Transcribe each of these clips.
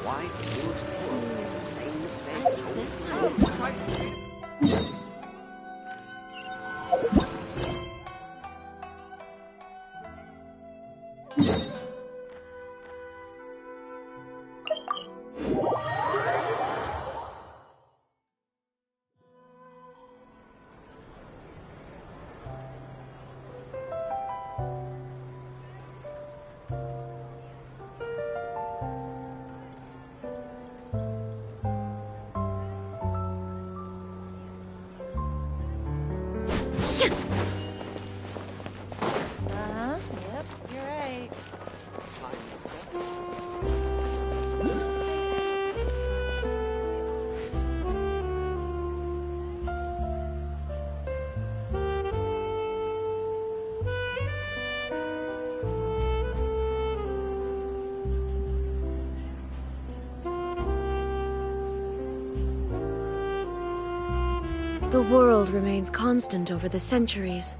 Why do it the same mistakes This time, Yep, you're right. time itself? The world remains constant over the centuries,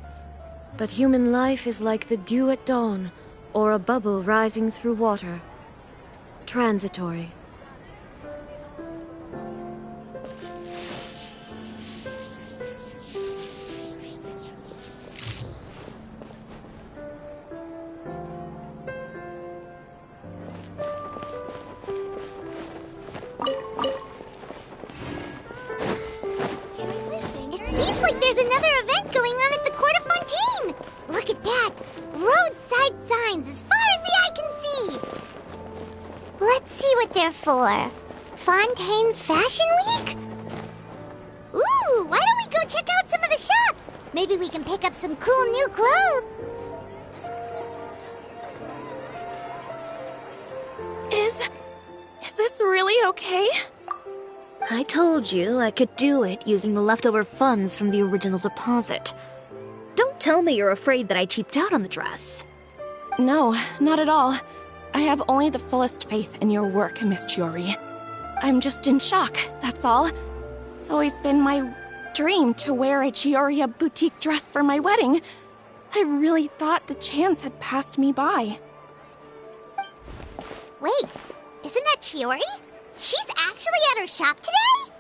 but human life is like the dew at dawn, or a bubble rising through water. Transitory. it seems like there's another event going on at the Court of Fontaine! Look at that! Roadside signs as far as the eye can see! Let's see what they're for. Fontaine Fashion Week? Ooh, why don't we go check out some of the shops? Maybe we can pick up some cool new clothes. Is this really okay? I told you I could do it using the leftover funds from the original deposit. Don't tell me you're afraid that I cheaped out on the dress. No, not at all. I have only the fullest faith in your work, Miss Chiori. I'm just in shock, that's all. It's always been my dream to wear a Chioria boutique dress for my wedding. I really thought the chance had passed me by. Wait, isn't that Chiori? She's actually at her shop today?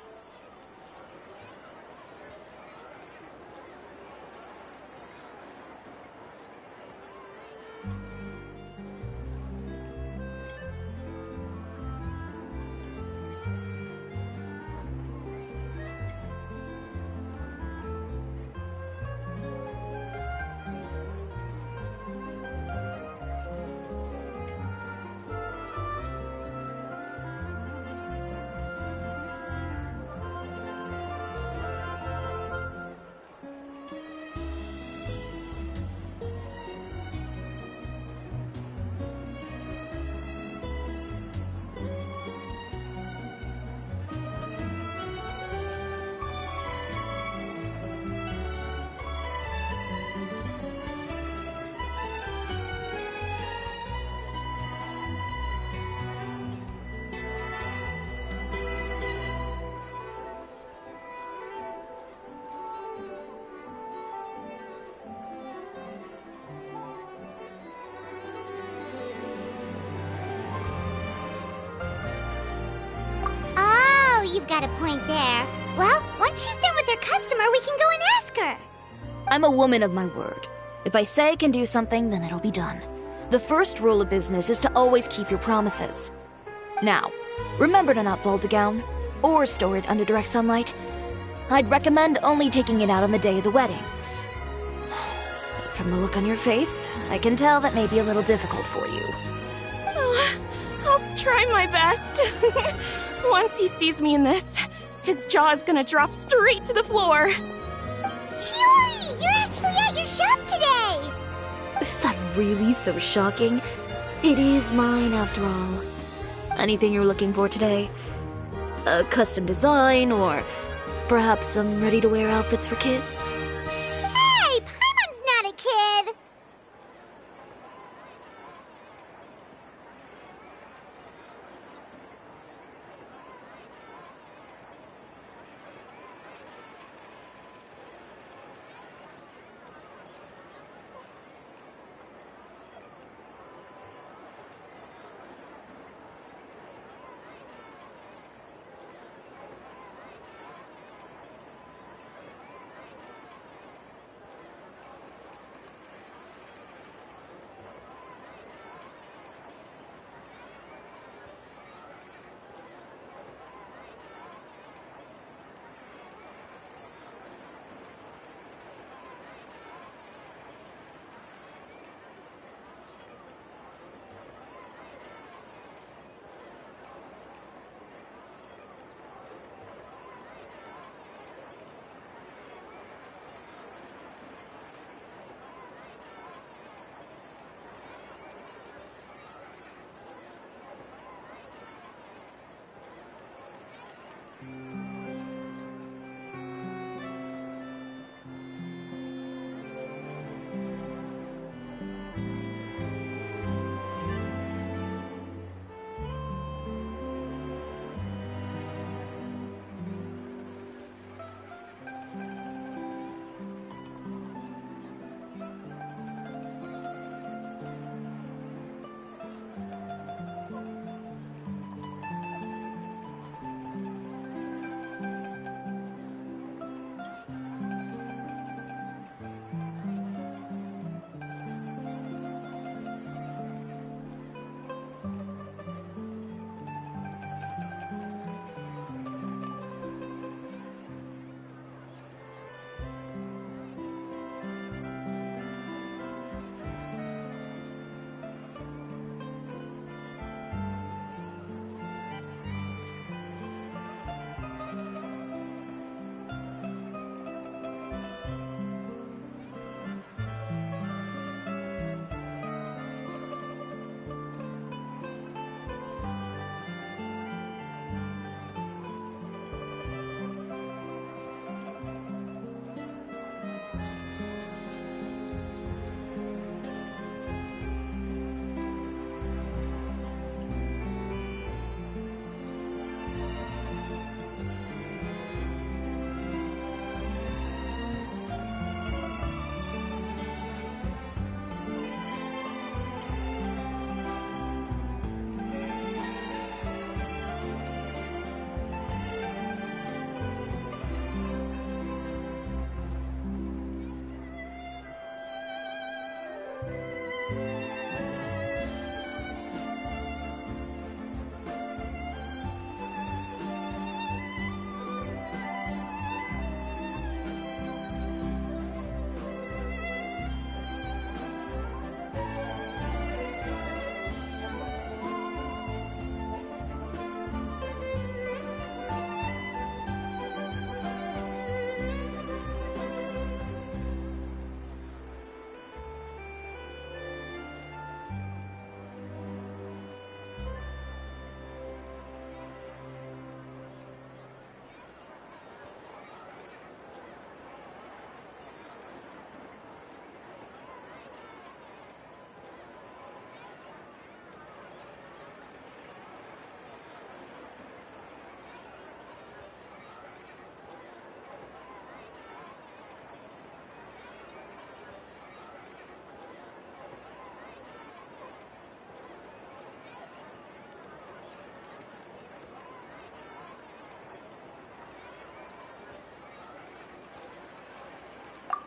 You've got a point there. Well, once she's done with her customer, we can go and ask her. I'm a woman of my word. If I say I can do something, then it'll be done. The first rule of business is to always keep your promises. Now, remember to not fold the gown, or store it under direct sunlight. I'd recommend only taking it out on the day of the wedding. But from the look on your face, I can tell that may be a little difficult for you. Oh, I'll try my best. Once he sees me in this, his jaw is gonna drop straight to the floor. Chiori, you're actually at your shop today! Is that really so shocking? It is mine, after all. Anything you're looking for today? A custom design, or perhaps some ready-to-wear outfits for kids? Hey, Paimon's not a kid!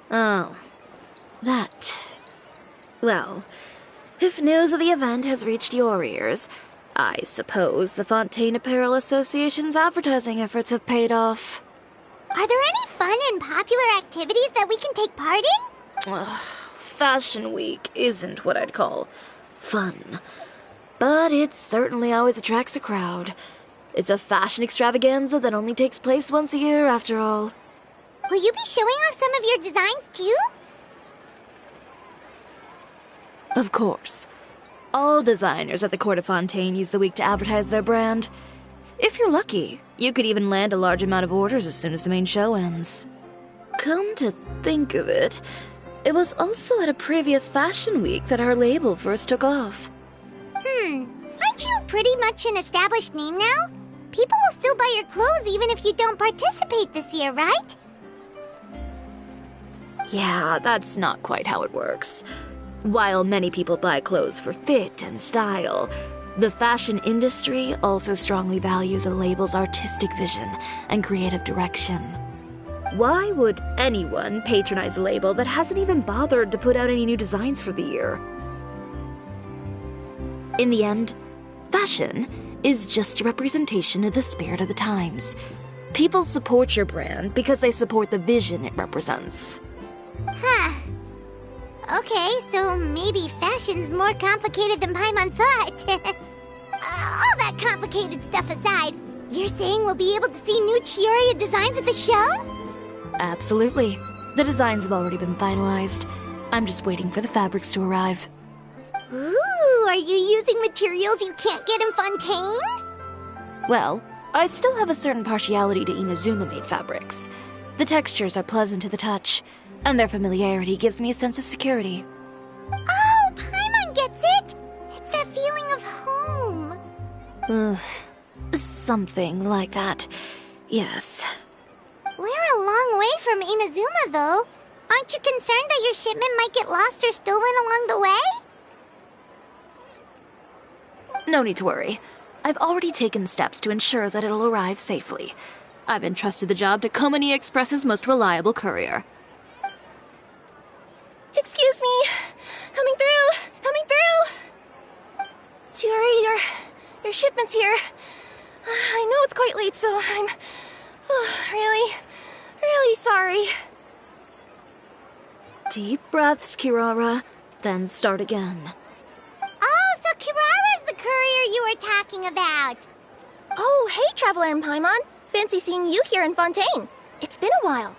Oh. That... Well, If news of the event has reached your ears, I suppose the Fontaine Apparel Association's advertising efforts have paid off. Are there any fun and popular activities that we can take part in? Ugh, Fashion Week isn't what I'd call fun. But it certainly always attracts a crowd. It's a fashion extravaganza that only takes place once a year, after all. Will you be showing off some of your designs, too? Of course. All designers at the Court of Fontaine use the week to advertise their brand. If you're lucky, you could even land a large amount of orders as soon as the main show ends. Come to think of it, it was also at a previous Fashion Week that our label first took off. Aren't you pretty much an established name now? People will still buy your clothes even if you don't participate this year, right? Yeah, that's not quite how it works. While many people buy clothes for fit and style, the fashion industry also strongly values a label's artistic vision and creative direction. Why would anyone patronize a label that hasn't even bothered to put out any new designs for the year? In the end, fashion is just a representation of the spirit of the times. People support your brand because they support the vision it represents. Huh. Okay, so maybe fashion's more complicated than Paimon thought. All that complicated stuff aside, you're saying we'll be able to see new Chioria designs at the show? Absolutely. The designs have already been finalized. I'm just waiting for the fabrics to arrive. Ooh, are you using materials you can't get in Fontaine? Well, I still have a certain partiality to Inazuma-made fabrics. The textures are pleasant to the touch, and their familiarity gives me a sense of security. Oh, Paimon gets it! It's that feeling of home. Ugh, something like that. Yes. We're a long way from Inazuma, though. Aren't you concerned that your shipment might get lost or stolen along the way? No need to worry. I've already taken steps to ensure that it'll arrive safely. I've entrusted the job to Komani Express's most reliable courier. Excuse me. Coming through. Coming through. Chiori, your shipment's here. I know it's quite late, so I'm really sorry. Deep breaths, Kirara, then start again. Oh, so Kirara's the courier you were talking about. Oh, hey, Traveler and Paimon. Fancy seeing you here in Fontaine. It's been a while.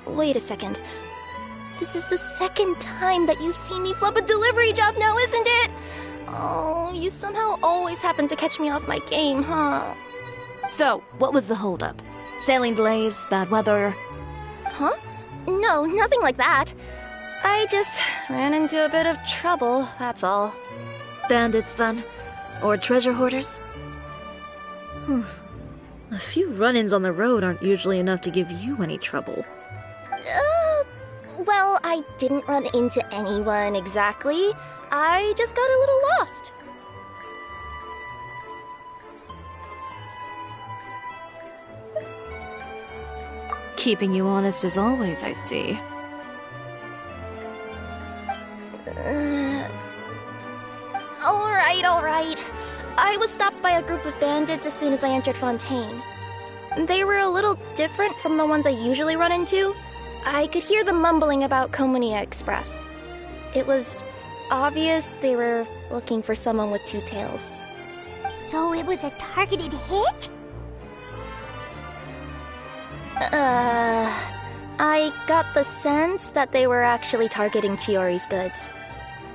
Wait a second. This is the second time that you've seen me flub a delivery job now, isn't it? Oh, you somehow always happen to catch me off my game, huh? So, what was the holdup? Sailing delays, bad weather? Huh? No, nothing like that. I just ran into a bit of trouble, that's all. Bandits, then? Or treasure hoarders? A few run-ins on the road aren't usually enough to give you any trouble. Well, I didn't run into anyone exactly. I just got a little lost. Keeping you honest as always, I see. All right. I was stopped by a group of bandits as soon as I entered Fontaine. They were a little different from the ones I usually run into. I could hear them mumbling about Komani Express. It was obvious they were looking for someone with two tails. So it was a targeted hit? I got the sense that they were actually targeting Chiori's goods.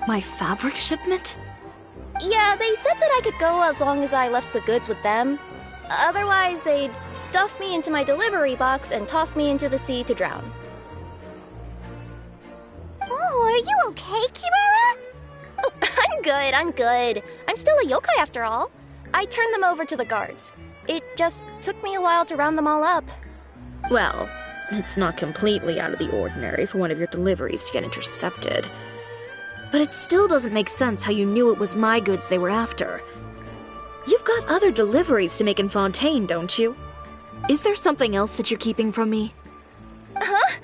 My fabric shipment? Yeah, they said that I could go as long as I left the goods with them. Otherwise, they'd stuff me into my delivery box and toss me into the sea to drown. Oh, are you okay, Kirara? Oh, I'm good. I'm still a yokai after all. I turned them over to the guards. It just took me a while to round them all up. Well, it's not completely out of the ordinary for one of your deliveries to get intercepted. But it still doesn't make sense how you knew it was my goods they were after. You've got other deliveries to make in Fontaine, don't you? Is there something else that you're keeping from me? Huh?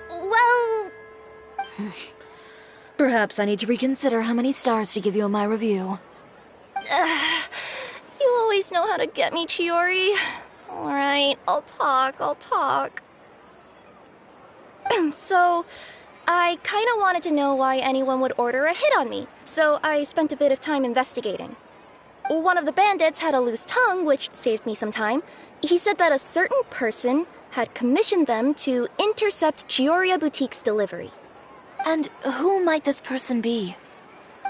Well... Perhaps I need to reconsider how many stars to give you in my review. You always know how to get me, Chiori. Alright, I'll talk. So, I kinda wanted to know why anyone would order a hit on me, so I spent a bit of time investigating. One of the bandits had a loose tongue, which saved me some time. He said that a certain person had commissioned them to intercept Chioria Boutique's delivery. And who might this person be?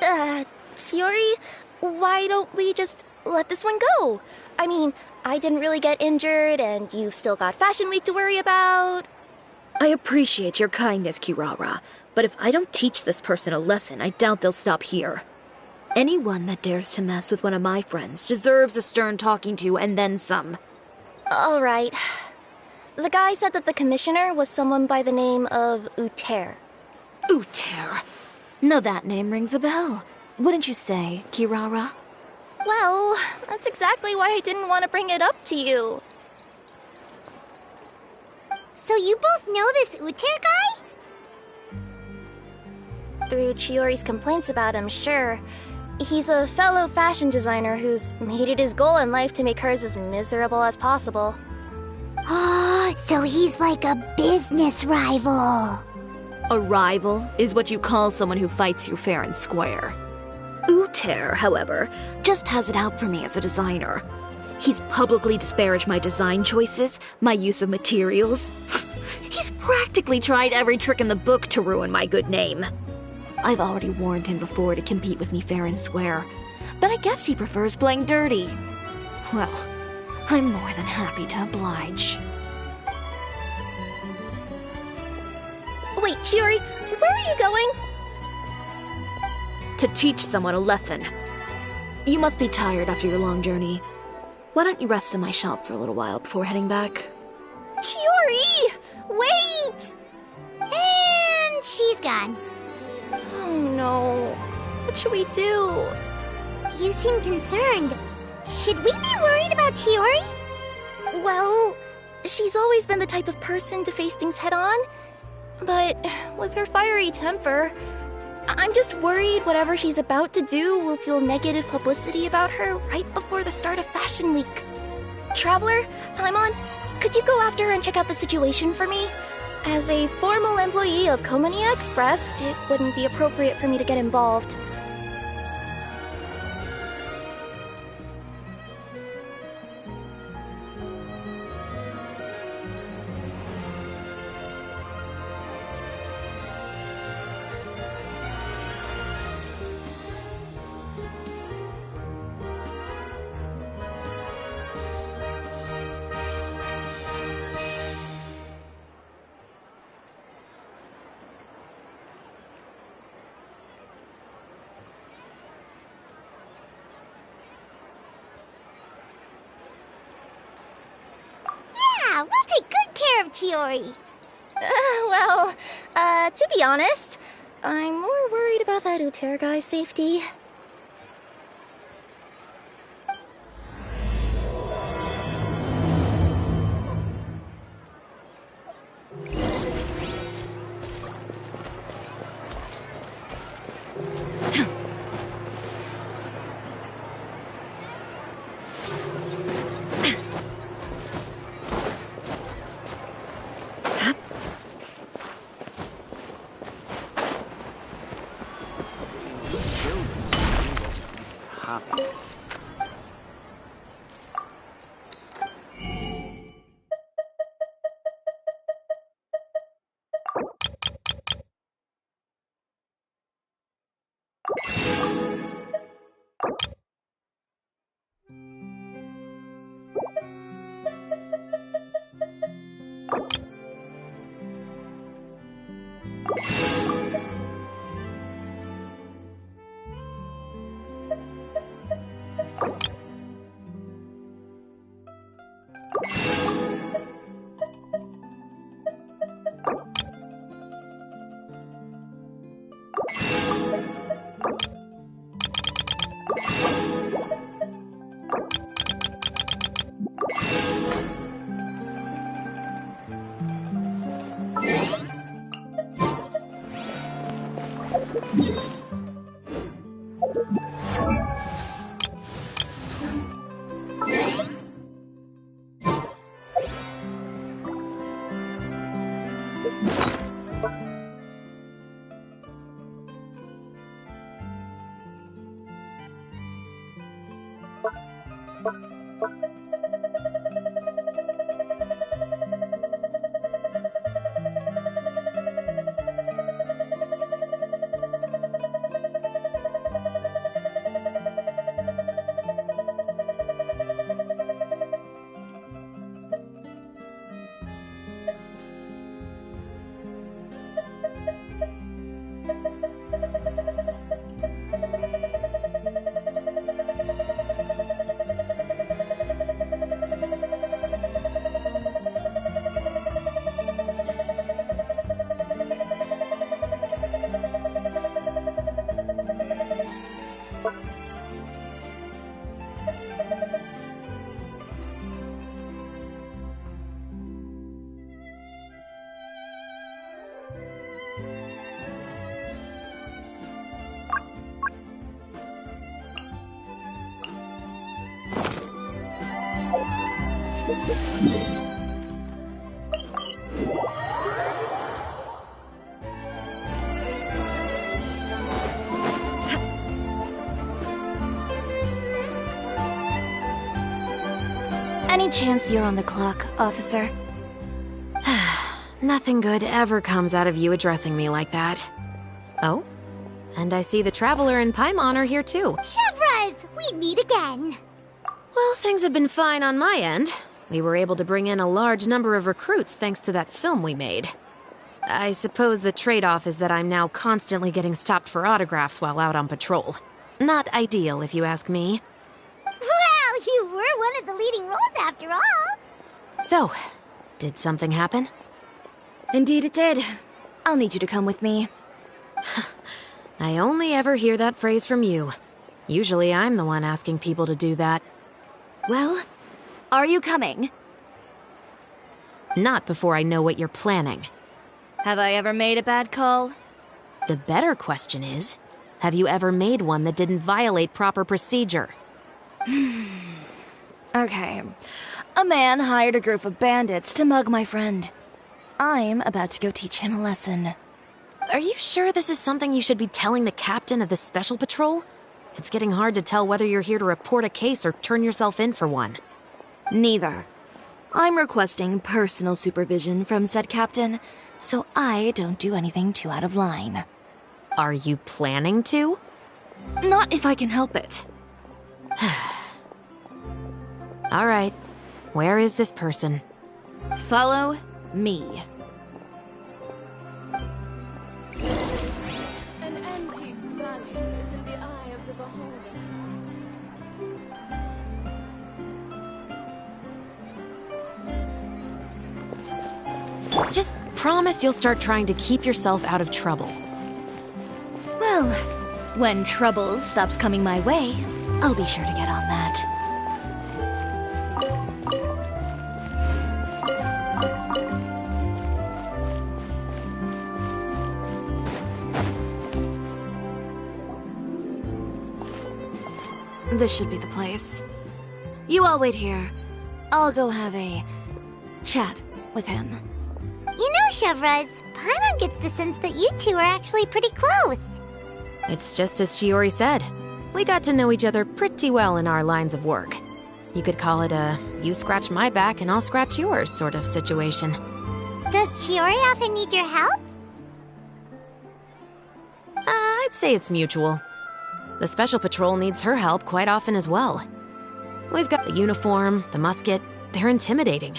Chiori, why don't we just let this one go? I mean, I didn't really get injured, and you've still got Fashion Week to worry about. I appreciate your kindness, Kirara, but if I don't teach this person a lesson, I doubt they'll stop here. Anyone that dares to mess with one of my friends deserves a stern talking to and then some. Alright. The guy said that the commissioner was someone by the name of Uter. Uter. Now that name rings a bell. Wouldn't you say, Kirara? Well, that's exactly why I didn't want to bring it up to you. So you both know this Uter guy? Through Chiori's complaints about him, sure. He's a fellow fashion designer who's made it his goal in life to make hers as miserable as possible. Oh, so he's like a business rival. A rival is what you call someone who fights you fair and square. Uter, however, just has it out for me as a designer. He's publicly disparaged my design choices, my use of materials. He's practically tried every trick in the book to ruin my good name. I've already warned him before to compete with me fair and square, but I guess he prefers playing dirty. Well, I'm more than happy to oblige. Wait, Chiori, where are you going? To teach someone a lesson. You must be tired after your long journey. Why don't you rest in my shop for a little while before heading back? Chiori! Wait! And she's gone. Oh no. What should we do? You seem concerned. Should we be worried about Chiori? Well, she's always been the type of person to face things head on. But with her fiery temper, I'm just worried whatever she's about to do will feel negative publicity about her right before the start of Fashion Week. Traveler, Paimon, could you go after her and check out the situation for me? As a formal employee of Komania Express, it wouldn't be appropriate for me to get involved. Yeah, we'll take good care of Chiori. To be honest, I'm more worried about that Uter guy's safety. Any chance you're on the clock, officer? Nothing good ever comes out of you addressing me like that. Oh? And I see the Traveler and Paimon are here too. Chevraz, we meet again. Well, things have been fine on my end. We were able to bring in a large number of recruits thanks to that film we made. I suppose the trade-off is that I'm now constantly getting stopped for autographs while out on patrol. Not ideal, if you ask me. Well, you were one of the leading roles after all. So, did something happen? Indeed it did. I'll need you to come with me. I only ever hear that phrase from you. Usually I'm the one asking people to do that. Well, are you coming? Not before I know what you're planning. Have I ever made a bad call? The better question is, have you ever made one that didn't violate proper procedure? Okay. A man hired a group of bandits to mug my friend. I'm about to go teach him a lesson. Are you sure this is something you should be telling the captain of the Special Patrol? It's getting hard to tell whether you're here to report a case or turn yourself in for one. Neither. I'm requesting personal supervision from said captain, so I don't do anything too out of line. Are you planning to? Not if I can help it. All right. Where is this person? Follow me. An antique's value is in the eye of the beholder. Just promise you'll start trying to keep yourself out of trouble. Well, when trouble stops coming my way, I'll be sure to get on that. This should be the place. You all wait here. I'll go have a chat with him. You know, Chevraz, Paimon gets the sense that you two are actually pretty close. It's just as Chiori said. We got to know each other pretty well in our lines of work. You could call it a you scratch my back and I'll scratch yours sort of situation. Does Chiori often need your help? I'd say it's mutual. The Special Patrol needs her help quite often as well. We've got the uniform, the musket. They're intimidating.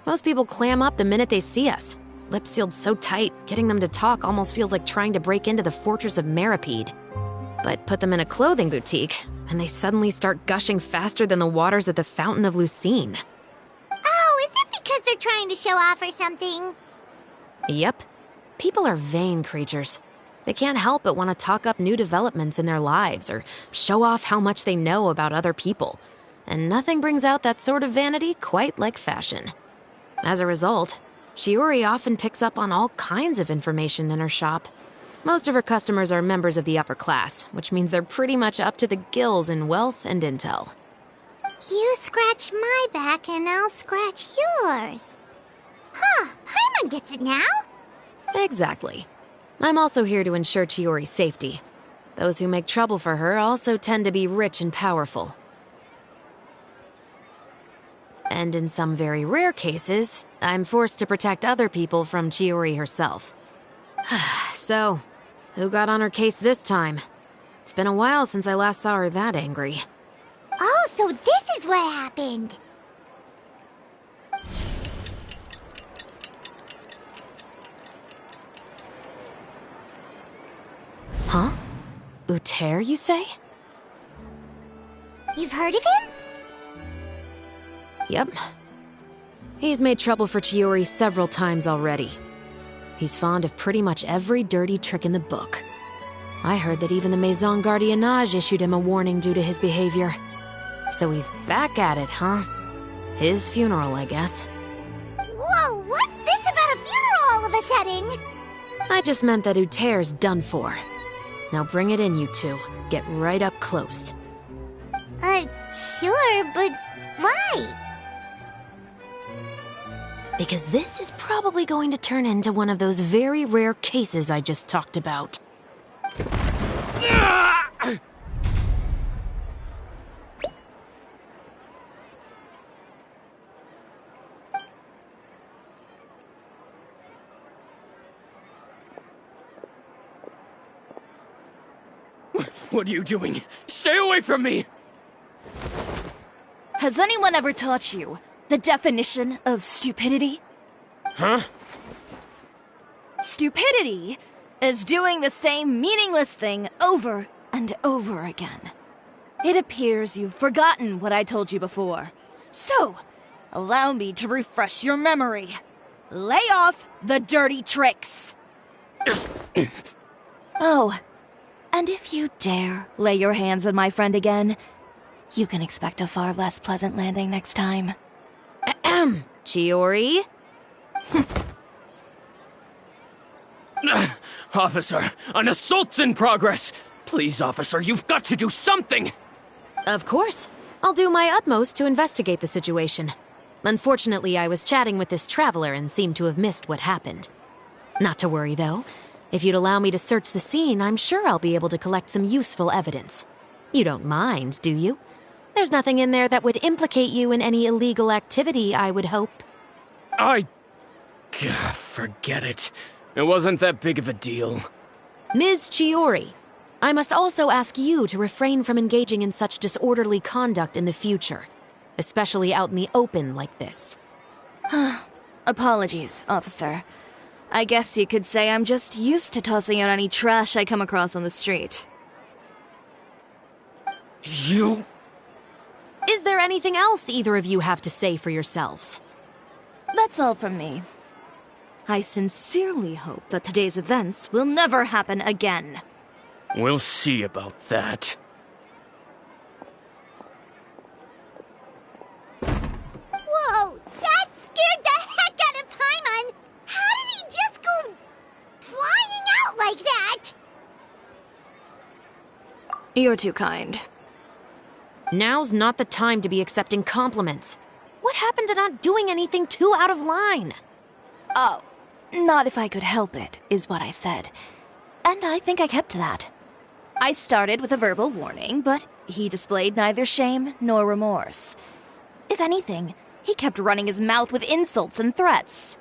Most people clam up the minute they see us. lips sealed so tight, getting them to talk almost feels like trying to break into the fortress of Meripede. But put them in a clothing boutique, and they suddenly start gushing faster than the waters at the Fountain of Lucine. Oh, is it because they're trying to show off or something? Yep. People are vain creatures. They can't help but want to talk up new developments in their lives or show off how much they know about other people. And nothing brings out that sort of vanity quite like fashion. As a result, Shiori often picks up on all kinds of information in her shop. Most of her customers are members of the upper class, which means they're pretty much up to the gills in wealth and intel. You scratch my back and I'll scratch yours. Huh, Paimon gets it now? Exactly. I'm also here to ensure Chiori's safety. Those who make trouble for her also tend to be rich and powerful. And in some very rare cases, I'm forced to protect other people from Chiori herself. So, who got on her case this time? It's been a while since I last saw her that angry. Oh, so this is what happened. Huh? Uter, you say? You've heard of him? Yep. He's made trouble for Chiori several times already. He's fond of pretty much every dirty trick in the book. I heard that even the Maison Gardiennage issued him a warning due to his behavior. So he's back at it, huh? His funeral, I guess. Whoa, what's this about a funeral all of a sudden? I just meant that Uter's done for. Now bring it in, you two. Get right up close. Sure, but why? Because this is probably going to turn into one of those very rare cases I just talked about. What are you doing? Stay away from me! Has anyone ever taught you the definition of stupidity? Huh? Stupidity is doing the same meaningless thing over and over again. It appears you've forgotten what I told you before. So, allow me to refresh your memory. Lay off the dirty tricks! Oh, and if you dare lay your hands on my friend again, you can expect a far less pleasant landing next time. Ahem. Chiori? Officer, an assault's in progress! Please, officer, you've got to do something! Of course. I'll do my utmost to investigate the situation. Unfortunately, I was chatting with this traveler and seemed to have missed what happened. Not to worry, though. If you'd allow me to search the scene, I'm sure I'll be able to collect some useful evidence. You don't mind, do you? There's nothing in there that would implicate you in any illegal activity, I would hope. Forget it. It wasn't that big of a deal. Ms. Chiori, I must also ask you to refrain from engaging in such disorderly conduct in the future, especially out in the open like this. Apologies, officer. I guess you could say I'm just used to tossing out any trash I come across on the street. You... Is there anything else either of you have to say for yourselves? That's all from me. I sincerely hope that today's events will never happen again. We'll see about that. Whoa, that scared the heck out of Paimon! How did he just go flying out like that? You're too kind. Now's not the time to be accepting compliments. What happened to not doing anything too out of line? Oh, not if I could help it, is what I said. And I think I kept to that. I started with a verbal warning, but he displayed neither shame nor remorse. If anything, he kept running his mouth with insults and threats.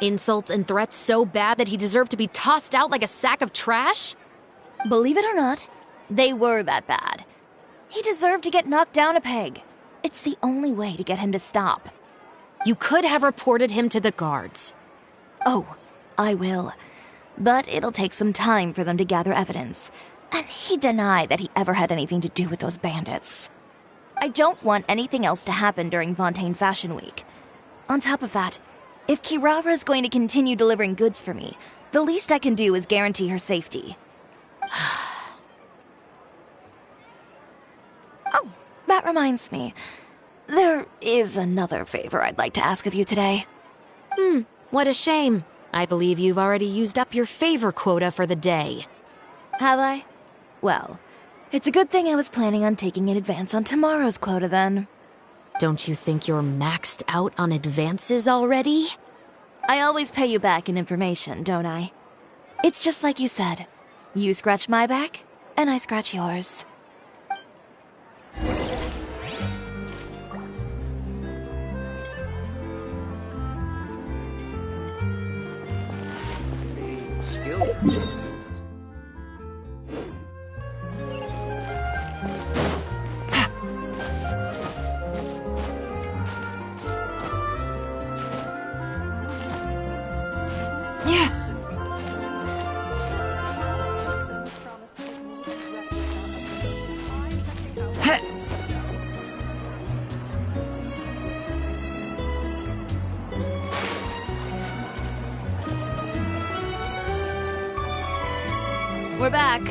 Insults and threats so bad that he deserved to be tossed out like a sack of trash? Believe it or not, they were that bad. He deserved to get knocked down a peg. It's the only way to get him to stop. You could have reported him to the guards. Oh, I will. But it'll take some time for them to gather evidence. And he denied that he ever had anything to do with those bandits. I don't want anything else to happen during Fontaine Fashion Week. On top of that, if Kirara is going to continue delivering goods for me, the least I can do is guarantee her safety. Oh, that reminds me. There is another favor I'd like to ask of you today. What a shame. I believe you've already used up your favor quota for the day. Have I? Well, it's a good thing I was planning on taking an advance on tomorrow's quota then. Don't you think you're maxed out on advances already? I always pay you back in information, don't I? It's just like you said. You scratch my back, and I scratch yours. Skill. We're back.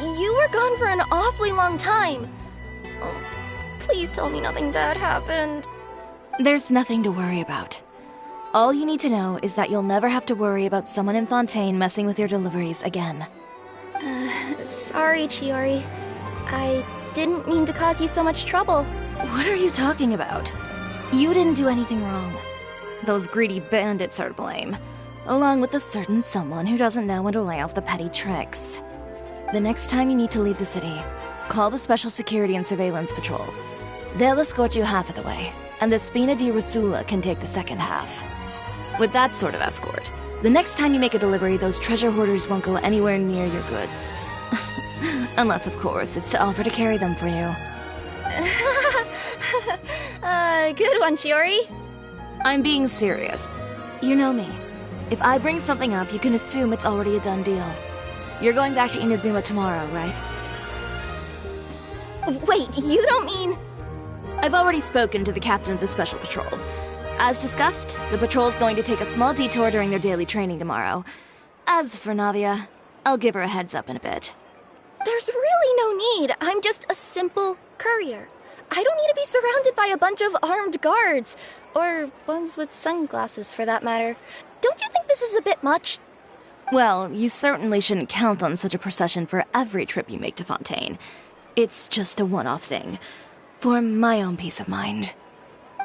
You were gone for an awfully long time. Oh, please tell me nothing bad happened. There's nothing to worry about. All you need to know is that you'll never have to worry about someone in Fontaine messing with your deliveries again. Sorry, Chiori. I didn't mean to cause you so much trouble. What are you talking about? You didn't do anything wrong. Those greedy bandits are to blame, along with a certain someone who doesn't know when to lay off the petty tricks. The next time you need to leave the city, call the Special Security and Surveillance Patrol. They'll escort you half of the way, and the Spina di Rusula can take the second half. With that sort of escort, the next time you make a delivery, those treasure hoarders won't go anywhere near your goods. Unless, of course, it's to offer to carry them for you. Good one, Chiori. I'm being serious. You know me. If I bring something up, you can assume it's already a done deal. You're going back to Inazuma tomorrow, right? Wait, you don't mean... I've already spoken to the captain of the Special Patrol. As discussed, the patrol's going to take a small detour during their daily training tomorrow. As for Navia, I'll give her a heads up in a bit. There's really no need. I'm just a simple courier. I don't need to be surrounded by a bunch of armed guards. Or ones with sunglasses, for that matter. Don't you think this is a bit much? Well, you certainly shouldn't count on such a procession for every trip you make to Fontaine. It's just a one-off thing. For my own peace of mind.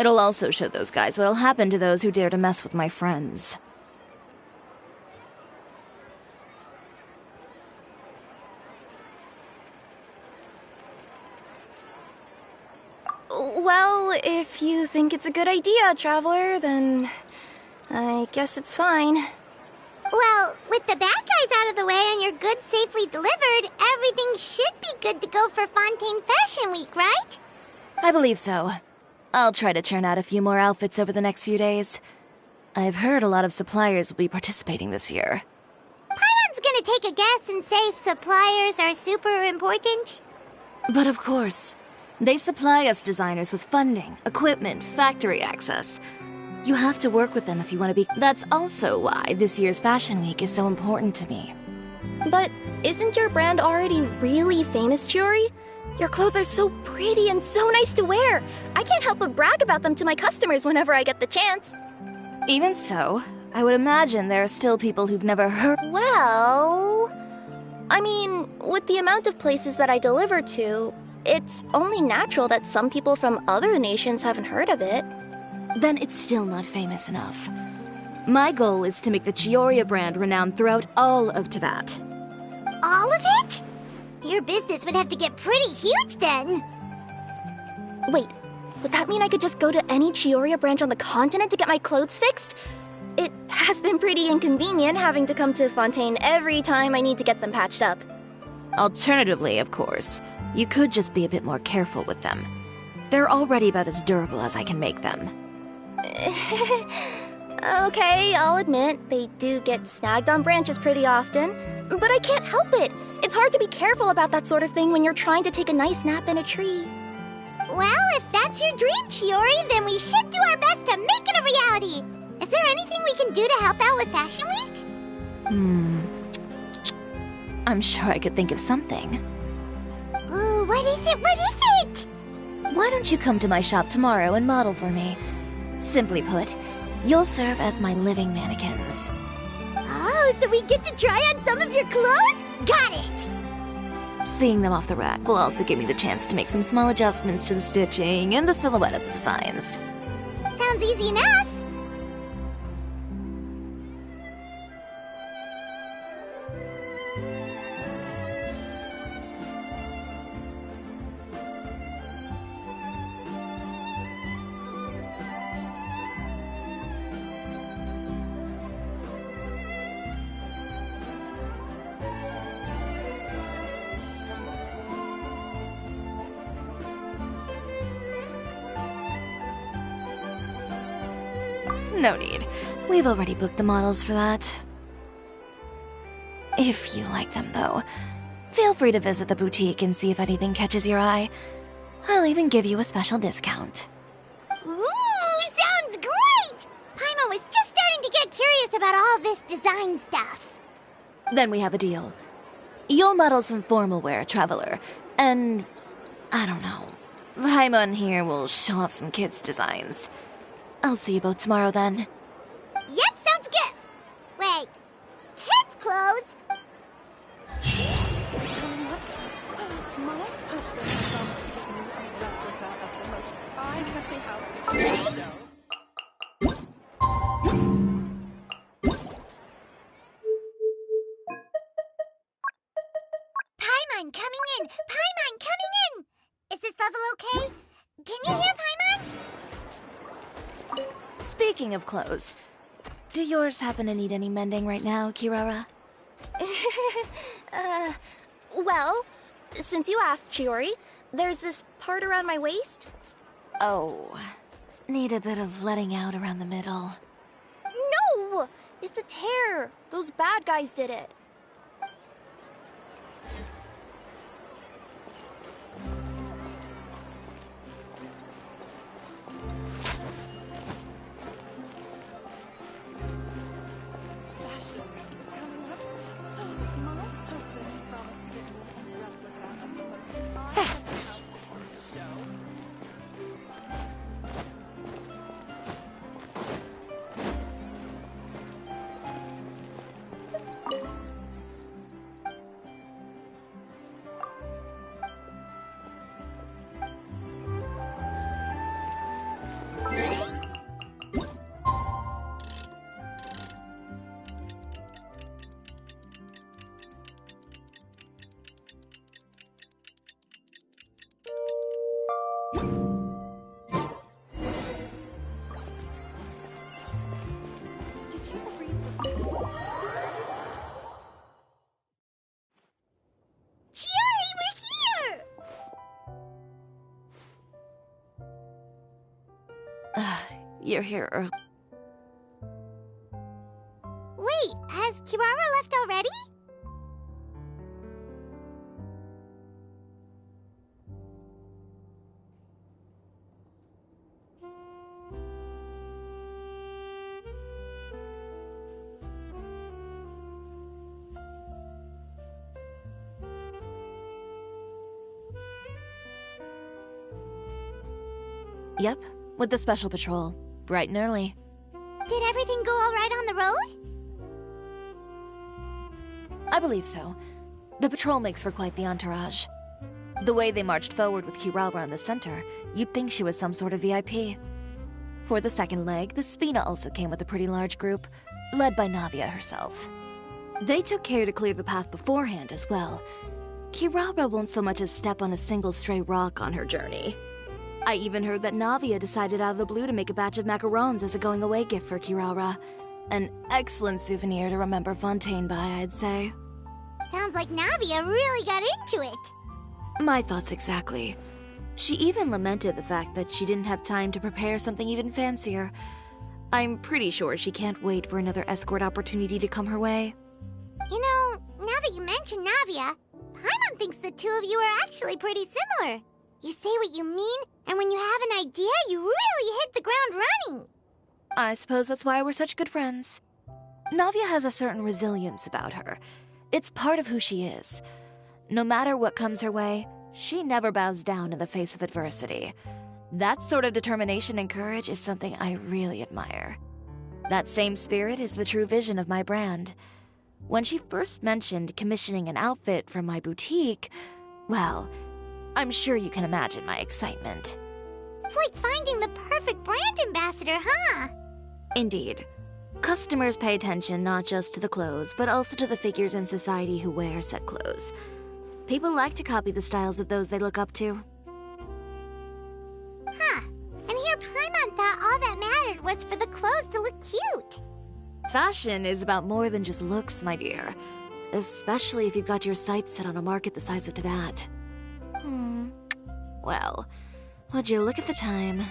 It'll also show those guys what'll happen to those who dare to mess with my friends. Well, if you think it's a good idea, Traveler, then I guess it's fine. Well, with the bad guys out of the way and your goods safely delivered, everything should be good to go for Fontaine Fashion Week, right? I believe so. I'll try to churn out a few more outfits over the next few days. I've heard a lot of suppliers will be participating this year. Paimon's gonna take a guess and say suppliers are super important. But of course, they supply us designers with funding, equipment, factory access. You have to work with them if you want to be... That's also why this year's Fashion Week is so important to me. But isn't your brand already really famous, Chiori? Your clothes are so pretty and so nice to wear. I can't help but brag about them to my customers whenever I get the chance. Even so, I would imagine there are still people who've never heard... Well... I mean, with the amount of places that I deliver to, it's only natural that some people from other nations haven't heard of it. Then it's still not famous enough. My goal is to make the Chioria brand renowned throughout all of Teyvat. All of it? Your business would have to get pretty huge then. Wait, would that mean I could just go to any Chioria branch on the continent to get my clothes fixed? It has been pretty inconvenient having to come to Fontaine every time I need to get them patched up. Alternatively, of course, you could just be a bit more careful with them. They're already about as durable as I can make them. Okay, I'll admit, they do get snagged on branches pretty often, but I can't help it. It's hard to be careful about that sort of thing when you're trying to take a nice nap in a tree. Well, if that's your dream, Chiori, then we should do our best to make it a reality. Is there anything we can do to help out with Fashion Week? I'm sure I could think of something. Ooh, what is it? What is it? Why don't you come to my shop tomorrow and model for me? Simply put, you'll serve as my living mannequins. Oh, so we get to try on some of your clothes? Got it! Seeing them off the rack will also give me the chance to make some small adjustments to the stitching and the silhouette of the designs. Sounds easy enough. No need. We've already booked the models for that. If you like them, though, feel free to visit the boutique and see if anything catches your eye. I'll even give you a special discount. Ooh, sounds great! Paimon was just starting to get curious about all this design stuff. Then we have a deal. You'll model some formal wear, Traveler, and I don't know. Paimon here will show off some kids' designs. I'll see you both tomorrow then. Yep, sounds good. Wait, kids' clothes? My husband promised to get me a replica of the most eye-catching outfit in the show. Paimon coming in! Paimon coming in! Is this level okay? Can you hear Paimon? Speaking of clothes, do yours happen to need any mending right now, Kirara? Well, since you asked, Chiori, there's this part around my waist. Oh, need a bit of letting out around the middle. No! It's a tear. Those bad guys did it. Fashion Week is coming up. My husband promised to get me a replica of the most eye-catching outfit in the show. Did you read the Chiori, we're here! You're here early. Wait, has Kirara left already? Yep, with the special patrol. Bright and early. Did everything go all right on the road? I believe so. The patrol makes for quite the entourage. The way they marched forward with Kirara in the center, you'd think she was some sort of VIP. For the second leg, the Spina also came with a pretty large group, led by Navia herself. They took care to clear the path beforehand as well. Kirara won't so much as step on a single stray rock on her journey. I even heard that Navia decided out of the blue to make a batch of macarons as a going-away gift for Kirara. An excellent souvenir to remember Fontaine by, I'd say. Sounds like Navia really got into it. My thoughts exactly. She even lamented the fact that she didn't have time to prepare something even fancier. I'm pretty sure she can't wait for another escort opportunity to come her way. You know, now that you mention Navia, Paimon thinks the two of you are actually pretty similar. You say what you mean, and when you have an idea, you really hit the ground running. I suppose that's why we're such good friends. Navia has a certain resilience about her. It's part of who she is. No matter what comes her way, she never bows down in the face of adversity. That sort of determination and courage is something I really admire. That same spirit is the true vision of my brand. When she first mentioned commissioning an outfit from my boutique, well, I'm sure you can imagine my excitement. It's like finding the perfect brand ambassador, huh? Indeed. Customers pay attention not just to the clothes, but also to the figures in society who wear said clothes. People like to copy the styles of those they look up to. Huh. And here Paimon thought all that mattered was for the clothes to look cute. Fashion is about more than just looks, my dear. Especially if you've got your sights set on a market the size of Teyvat. Well, would you look at the time?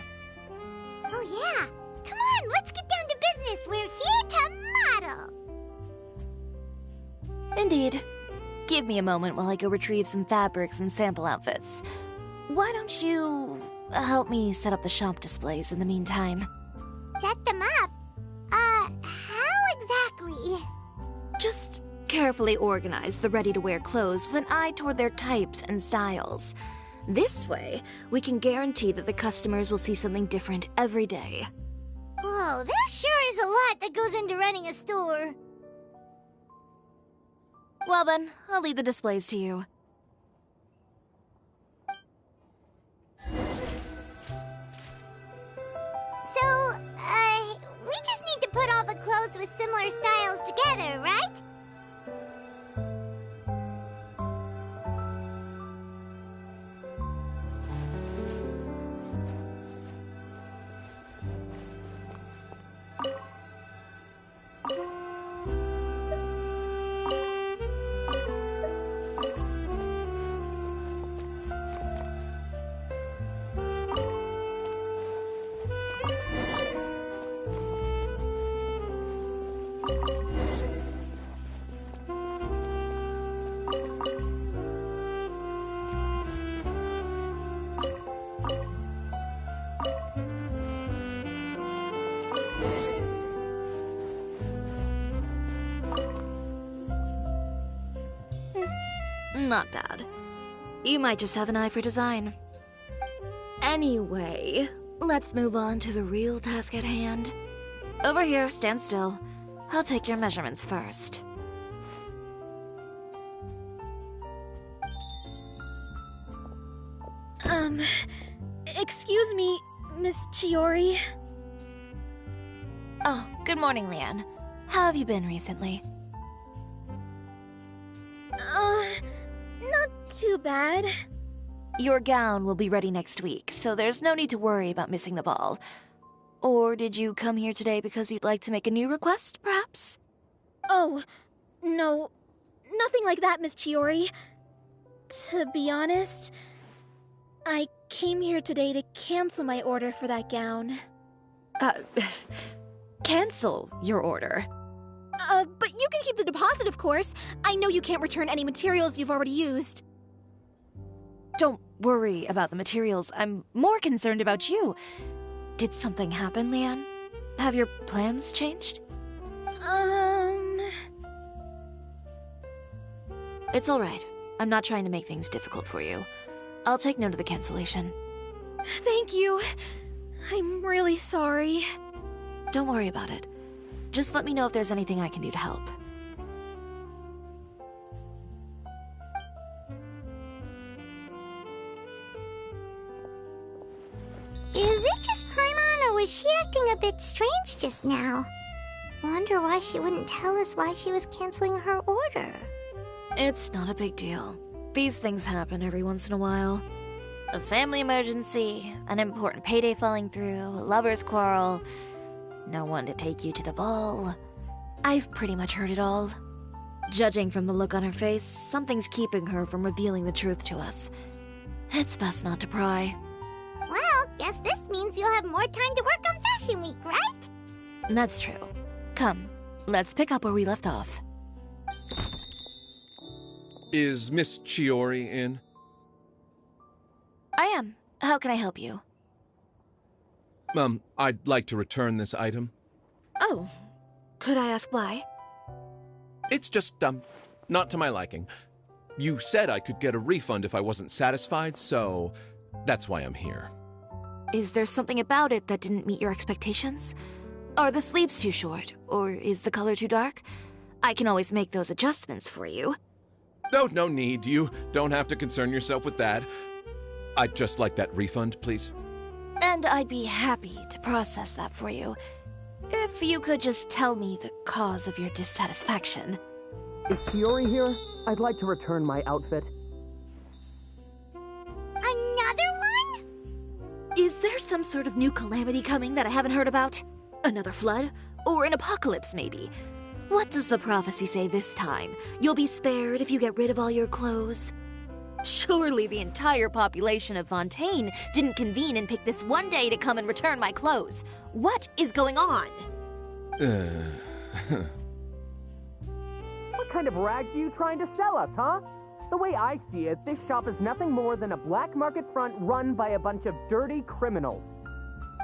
Oh yeah. Come on, let's get down to business. We're here to model. Indeed. Give me a moment while I go retrieve some fabrics and sample outfits. Why don't you help me set up the shop displays in the meantime? Set them up? How exactly? Just carefully organize the ready-to-wear clothes with an eye toward their types and styles. This way, we can guarantee that the customers will see something different every day. Whoa, there sure is a lot that goes into running a store. Well then, I'll leave the displays to you. So, we just need to put all the clothes with similar styles together, right? Not bad. You might just have an eye for design. Anyway, let's move on to the real task at hand. Over here, stand still. I'll take your measurements first. Excuse me, Miss Chiori. Oh, good morning, Leanne. How have you been recently? Not too bad. Your gown will be ready next week, so there's no need to worry about missing the ball. Or did you come here today because you'd like to make a new request, perhaps? Oh, no. Nothing like that, Miss Chiori. To be honest, I came here today to cancel my order for that gown. Cancel your order. But you can keep the deposit, of course. I know you can't return any materials you've already used. Don't worry about the materials. I'm more concerned about you. Did something happen, Leanne? Have your plans changed? It's alright. I'm not trying to make things difficult for you. I'll take note of the cancellation. Thank you. I'm really sorry. Don't worry about it. Just let me know if there's anything I can do to help. Is it just Paimon, or was she acting a bit strange just now? Wonder why she wouldn't tell us why she was canceling her order. It's not a big deal. These things happen every once in a while. A family emergency, an important payday falling through, a lover's quarrel, no one to take you to the ball. I've pretty much heard it all. Judging from the look on her face, something's keeping her from revealing the truth to us. It's best not to pry. Well, guess this means you'll have more time to work on Fashion Week, right? That's true. Come, let's pick up where we left off. Is Miss Chiori in? I am. How can I help you? I'd like to return this item. Oh, could I ask why? It's just, not to my liking. You said I could get a refund if I wasn't satisfied, so that's why I'm here. Is there something about it that didn't meet your expectations? Are the sleeves too short, or is the color too dark? I can always make those adjustments for you. No need. You don't have to concern yourself with that. I'd just like that refund, please. And I'd be happy to process that for you. If you could just tell me the cause of your dissatisfaction. Is Chiori here? I'd like to return my outfit. Another one? Is there some sort of new calamity coming that I haven't heard about? Another flood? Or an apocalypse, maybe? What does the prophecy say this time? You'll be spared if you get rid of all your clothes? Surely the entire population of Fontaine didn't convene and pick this one day to come and return my clothes. What is going on? What kind of rags are you trying to sell us, huh? The way I see it, this shop is nothing more than a black market front run by a bunch of dirty criminals.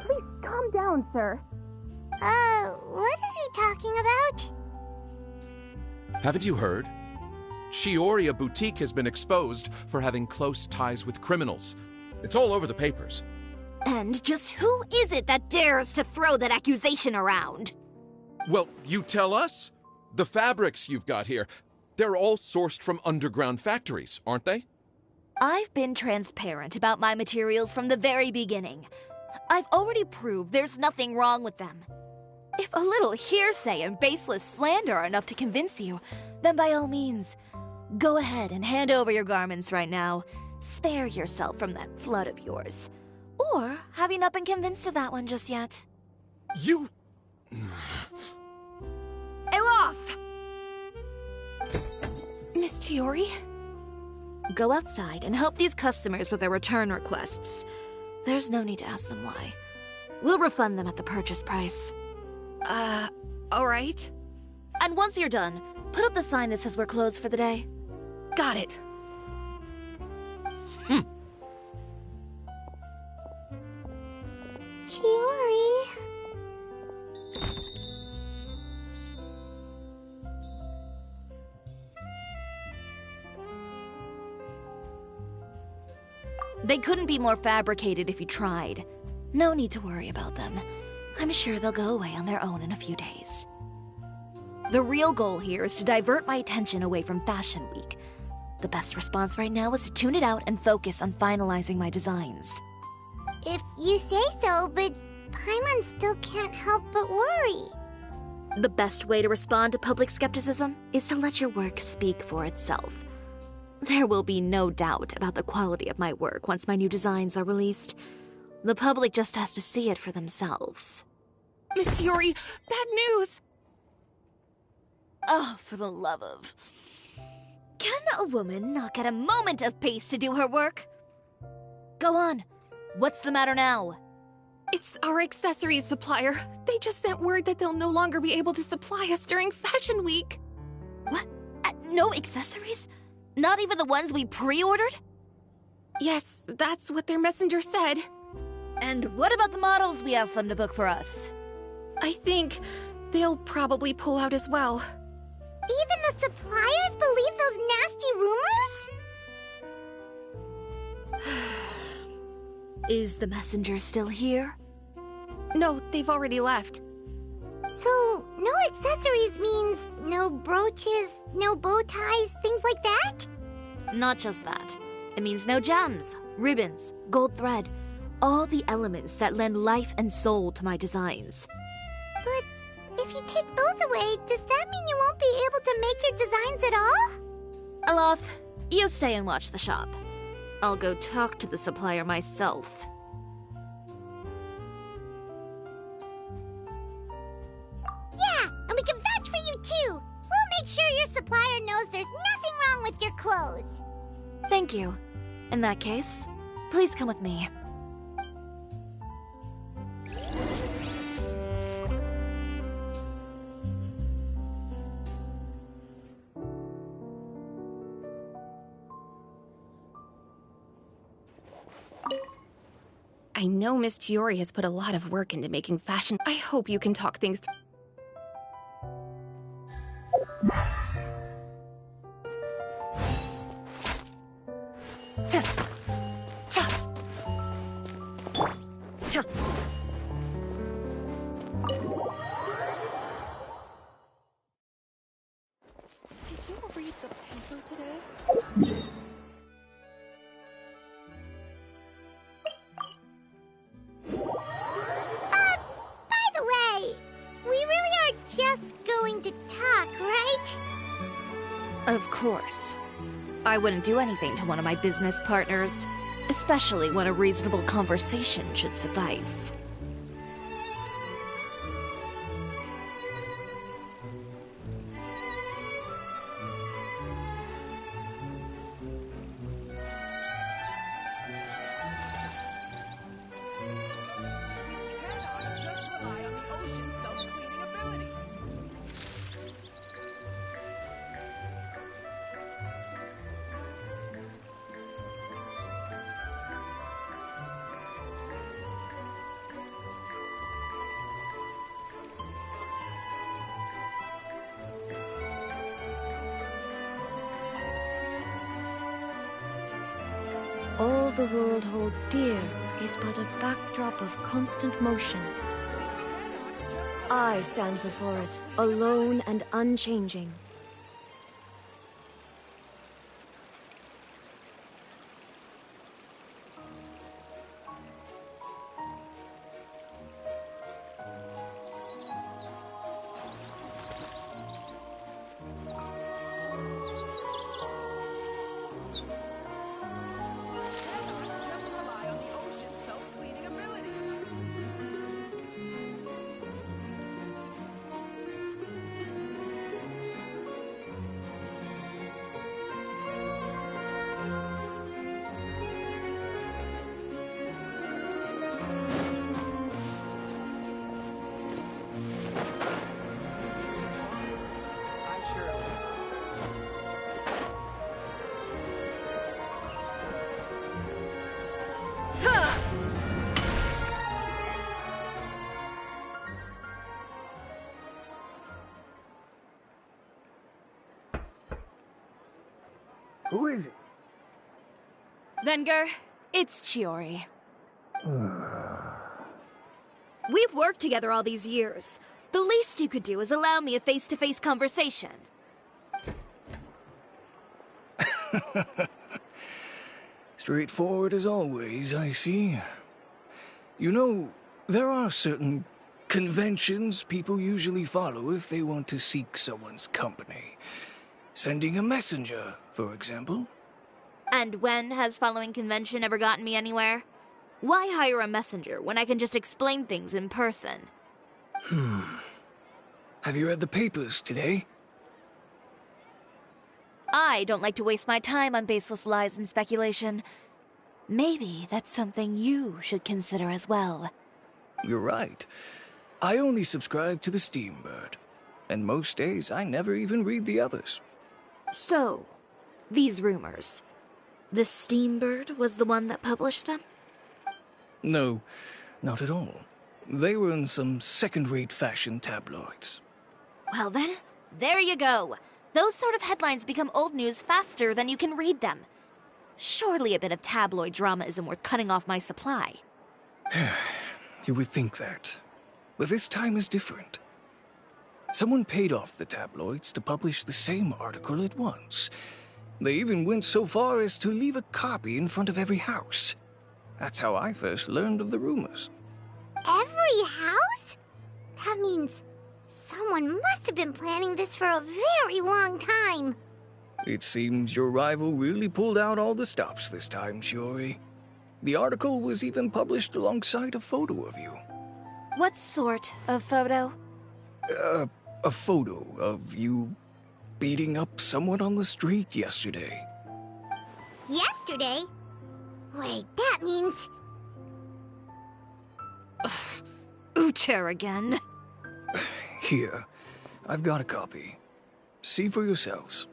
Please calm down, sir. What is he talking about? Haven't you heard? Chioria Boutique has been exposed for having close ties with criminals. It's all over the papers. And just who is it that dares to throw that accusation around? Well, you tell us. The fabrics you've got here, they're all sourced from underground factories, aren't they? I've been transparent about my materials from the very beginning. I've already proved there's nothing wrong with them. If a little hearsay and baseless slander are enough to convince you, then by all means, go ahead and hand over your garments right now. Spare yourself from that flood of yours. Or have you not been convinced of that one just yet? You... Elof! Miss Chiori? Go outside and help these customers with their return requests. There's no need to ask them why. We'll refund them at the purchase price. Alright. And once you're done, put up the sign that says we're closed for the day. Got it. Chiori. They couldn't be more fabricated if you tried. No need to worry about them. I'm sure they'll go away on their own in a few days. The real goal here is to divert my attention away from Fashion Week. The best response right now is to tune it out and focus on finalizing my designs. If you say so, but Paimon still can't help but worry. The best way to respond to public skepticism is to let your work speak for itself. There will be no doubt about the quality of my work once my new designs are released. The public just has to see it for themselves. Miss Chiori, bad news! Oh, for the love of... Can a woman not get a moment of peace to do her work? Go on. What's the matter now? It's our accessories supplier. They just sent word that they'll no longer be able to supply us during Fashion Week. What? No accessories? Not even the ones we pre-ordered? Yes, that's what their messenger said. And what about the models we asked them to book for us? I think they'll probably pull out as well. Even the suppliers believe those nasty rumors? Is the messenger still here? No, they've already left. So, no accessories means no brooches, no bow ties, things like that? Not just that. It means no gems, ribbons, gold thread, all the elements that lend life and soul to my designs. But if you take those away, does that mean you won't be able to make your designs at all? Alof, you stay and watch the shop. I'll go talk to the supplier myself. Yeah, and we can vouch for you too. We'll make sure your supplier knows there's nothing wrong with your clothes. Thank you. In that case, Please come with me. I know Miss Chiori has put a lot of work into making fashion. I hope you can talk things through. Did you read the paper today? By the way, we really are just going to talk, right? Of course. I wouldn't do anything to one of my business partners, especially when a reasonable conversation should suffice. All the world holds dear is but a backdrop of constant motion. I stand before it, alone and unchanging. Who is it? Venger, it's Chiori. We've worked together all these years. The least you could do is allow me a face-to-face conversation. Straightforward as always, I see. You know, there are certain conventions people usually follow if they want to seek someone's company. Sending a messenger, for example. And when has following convention ever gotten me anywhere? Why hire a messenger when I can just explain things in person? Have you read the papers today? I don't like to waste my time on baseless lies and speculation. Maybe that's something you should consider as well. You're right. I only subscribe to the Steambird. And most days I never even read the others. So, these rumors. The Steambird was the one that published them? No, not at all. They were in some second-rate fashion tabloids. Well then, there you go. Those sort of headlines become old news faster than you can read them. Surely a bit of tabloid drama isn't worth cutting off my supply. You would think that. But this time is different. Someone paid off the tabloids to publish the same article at once. They even went so far as to leave a copy in front of every house. That's how I first learned of the rumors. Every house? That means someone must have been planning this for a very long time. It seems your rival really pulled out all the stops this time, Chiori. The article was even published alongside a photo of you. What sort of photo? A photo of you beating up someone on the street yesterday. Yesterday? Wait, that means... Ucher again. Here, I've got a copy. See for yourselves.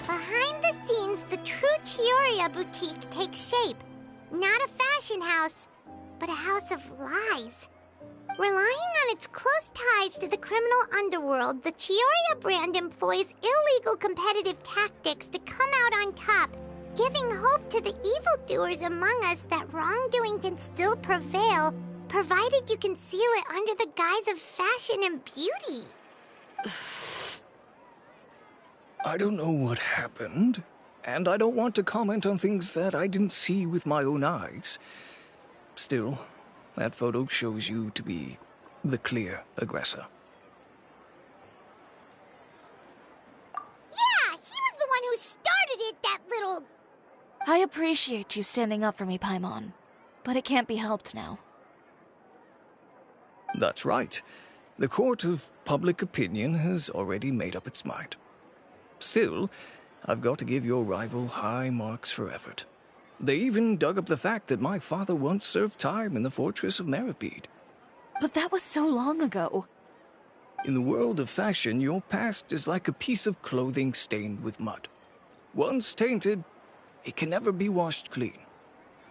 Behind the scenes, the true Chioria boutique takes shape. Not a fashion house, but a house of lies. Relying on its close ties to the criminal underworld, the Chioria brand employs illegal competitive tactics to come out on top, giving hope to the evildoers among us that wrongdoing can still prevail, provided you conceal it under the guise of fashion and beauty. I don't know what happened, and I don't want to comment on things that I didn't see with my own eyes. Still, that photo shows you to be the clear aggressor. Yeah, he was the one who started it, that little... I appreciate you standing up for me, Paimon, but it can't be helped now. That's right. The court of public opinion has already made up its mind. Still, I've got to give your rival high marks for effort. They even dug up the fact that my father once served time in the fortress of Meripede. But that was so long ago. In the world of fashion, your past is like a piece of clothing stained with mud. Once tainted, it can never be washed clean.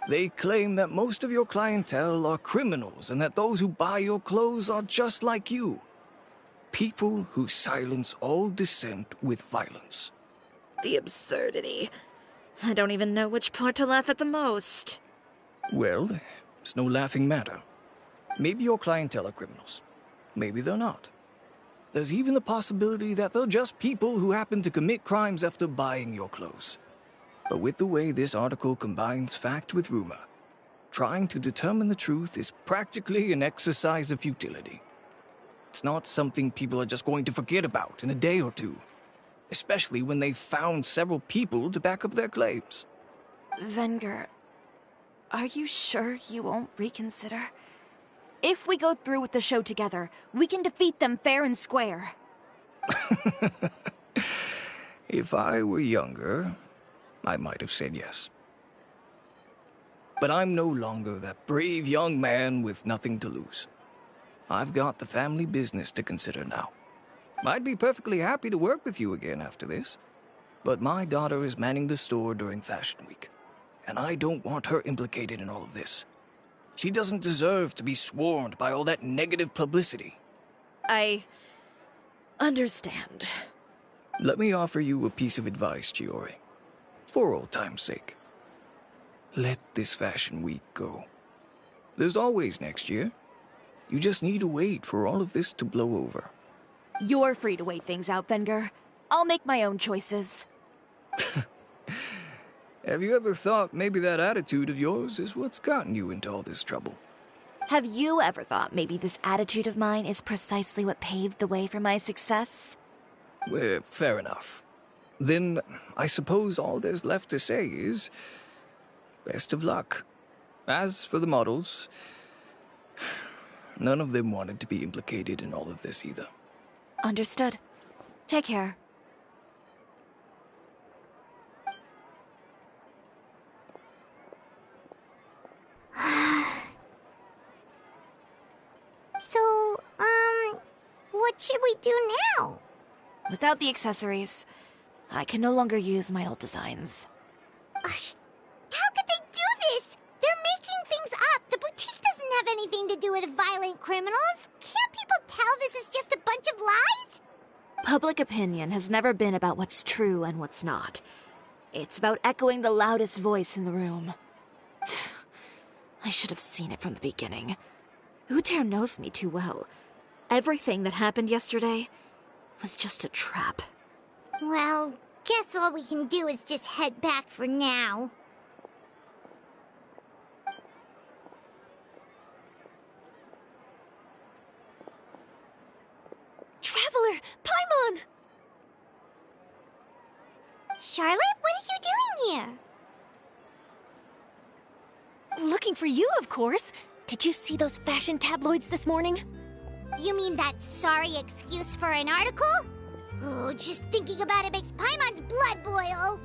They claim that most of your clientele are criminals and that those who buy your clothes are just like you. People who silence all dissent with violence. The absurdity. I don't even know which part to laugh at the most. Well, it's no laughing matter. Maybe your clientele are criminals. Maybe they're not. There's even the possibility that they're just people who happen to commit crimes after buying your clothes. But with the way this article combines fact with rumor, trying to determine the truth is practically an exercise of futility. It's not something people are just going to forget about in a day or two, especially when they've found several people to back up their claims. Venger, are you sure you won't reconsider? If we go through with the show together, we can defeat them fair and square. If I were younger, I might have said yes. But I'm no longer that brave young man with nothing to lose. I've got the family business to consider now. I'd be perfectly happy to work with you again after this, but my daughter is manning the store during Fashion Week, and I don't want her implicated in all of this. She doesn't deserve to be swarmed by all that negative publicity. I understand. Let me offer you a piece of advice, Chiori. For old time's sake. Let this Fashion Week go. There's always next year. You just need to wait for all of this to blow over. You're free to wait things out, Venger. I'll make my own choices. Have you ever thought maybe that attitude of yours is what's gotten you into all this trouble? Have you ever thought maybe this attitude of mine is precisely what paved the way for my success? Well, fair enough. Then I suppose all there's left to say is... best of luck. As for the models... none of them wanted to be implicated in all of this either. Understood. Take care. So, what should we do now? Without the accessories, I can no longer use my old designs. How could they do this? They're making things up. The boutique doesn't have anything to do with violent criminals. Can't people tell this is just a bunch of lies? Public opinion has never been about what's true and what's not. It's about echoing the loudest voice in the room. I should have seen it from the beginning. Uther knows me too well. Everything that happened yesterday was just a trap. Well, guess all we can do is just head back for now. Traveler! Paimon! Charlotte, what are you doing here? Looking for you, of course. Did you see those fashion tabloids this morning? You mean that sorry excuse for an article? Oh, just thinking about it makes Paimon's blood boil.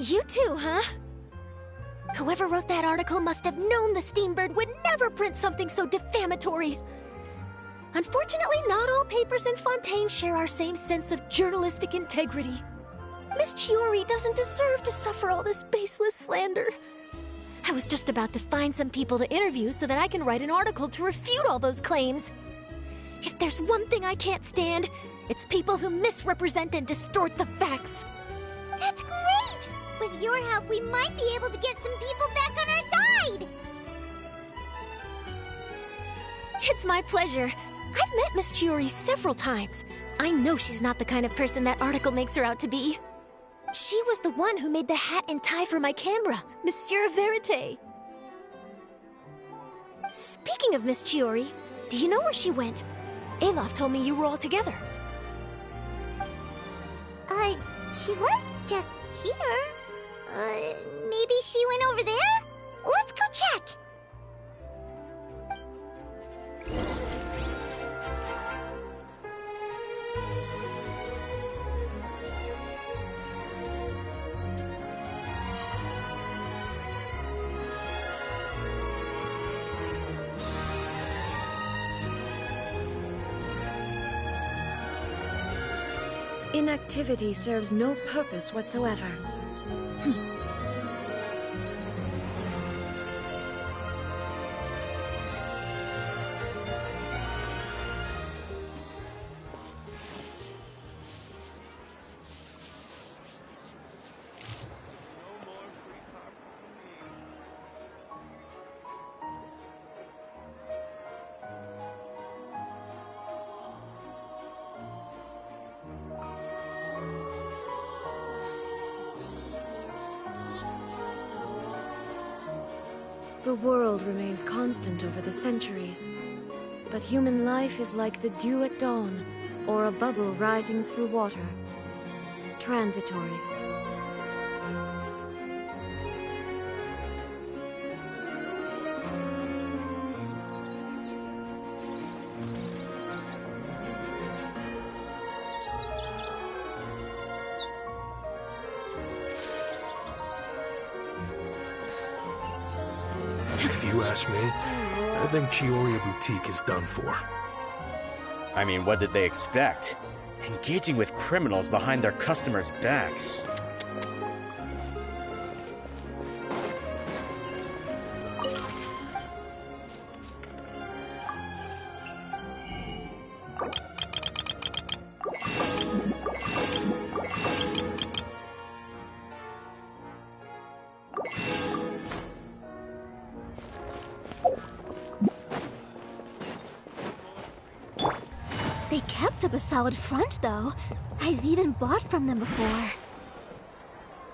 You too, huh? Whoever wrote that article must have known the Steambird would never print something so defamatory. Unfortunately, not all papers in Fontaine share our same sense of journalistic integrity. Miss Chiori doesn't deserve to suffer all this baseless slander. I was just about to find some people to interview so that I can write an article to refute all those claims. If there's one thing I can't stand, it's people who misrepresent and distort the facts. That's great! With your help, we might be able to get some people back on our side! It's my pleasure. I've met Miss Chiori several times. I know she's not the kind of person that article makes her out to be. She was the one who made the hat and tie for my camera, Monsieur Verite. Speaking of Miss Chiori, do you know where she went? Alof told me you were all together. She was just here. Maybe she went over there? Let's go check! Inactivity serves no purpose whatsoever. The world remains constant over the centuries, but human life is like the dew at dawn, or a bubble rising through water. Transitory. If you ask me, I think Chiori Boutique is done for. I mean, what did they expect? Engaging with criminals behind their customers' backs. They kept up a solid front, though. I've even bought from them before.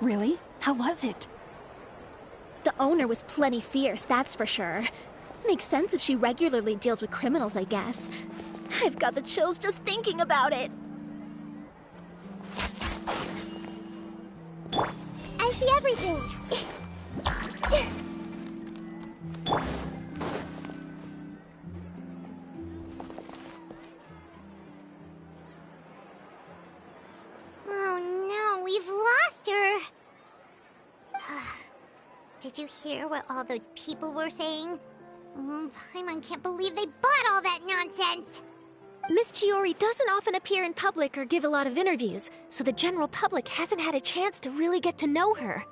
Really? How was it? The owner was plenty fierce, that's for sure. Makes sense if she regularly deals with criminals, I guess. I've got the chills just thinking about it. I see everything. Oh no, we've lost her. Did you hear what all those people were saying? Paimon can't believe they bought all that nonsense. Miss Chiori doesn't often appear in public or give a lot of interviews, so the general public hasn't had a chance to really get to know her.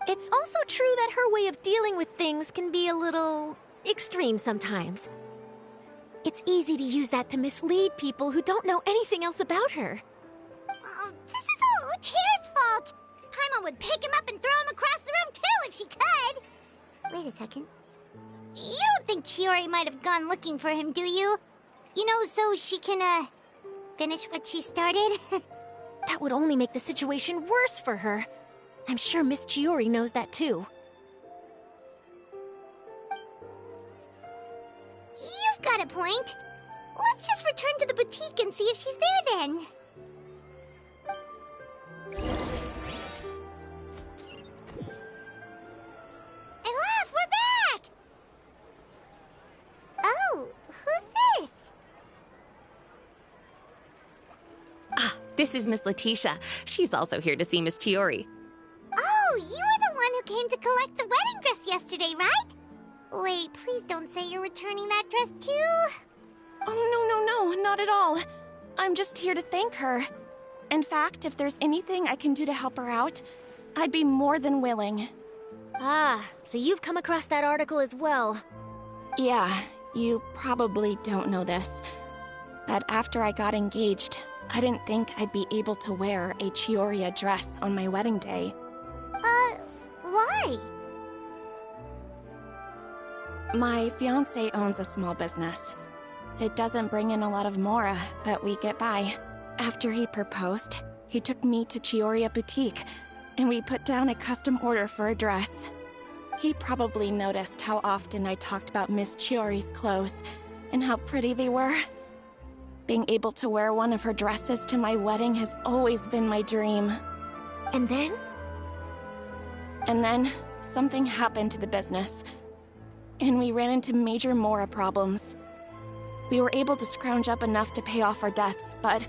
It's also true that her way of dealing with things can be a little extreme sometimes. It's easy to use that to mislead people who don't know anything else about her. Oh, this is all Tear's fault! Paimon would pick him up and throw him across the room too if she could! Wait a second. You don't think Chiori might have gone looking for him, do you? You know, so she can, finish what she started? That would only make the situation worse for her. I'm sure Miss Chiori knows that too. You've got a point. Let's just return to the boutique and see if she's there then. Elaf, we're back! Oh, who's this? This is Miss Letitia. She's also here to see Miss Chiori. Oh, you were the one who came to collect the wedding dress yesterday, right? Wait, please don't say you're returning that dress too. Oh, no, not at all. I'm just here to thank her. In fact, if there's anything I can do to help her out, I'd be more than willing. Ah, so you've come across that article as well. Yeah, you probably don't know this, but after I got engaged, I didn't think I'd be able to wear a Chiori dress on my wedding day. Why? My fiancé owns a small business. It doesn't bring in a lot of mora, but we get by. After he proposed, he took me to Chiori Boutique, and we put down a custom order for a dress. He probably noticed how often I talked about Miss Chiori's clothes, and how pretty they were. Being able to wear one of her dresses to my wedding has always been my dream. And then? And then, something happened to the business, and we ran into major mora problems. We were able to scrounge up enough to pay off our debts, but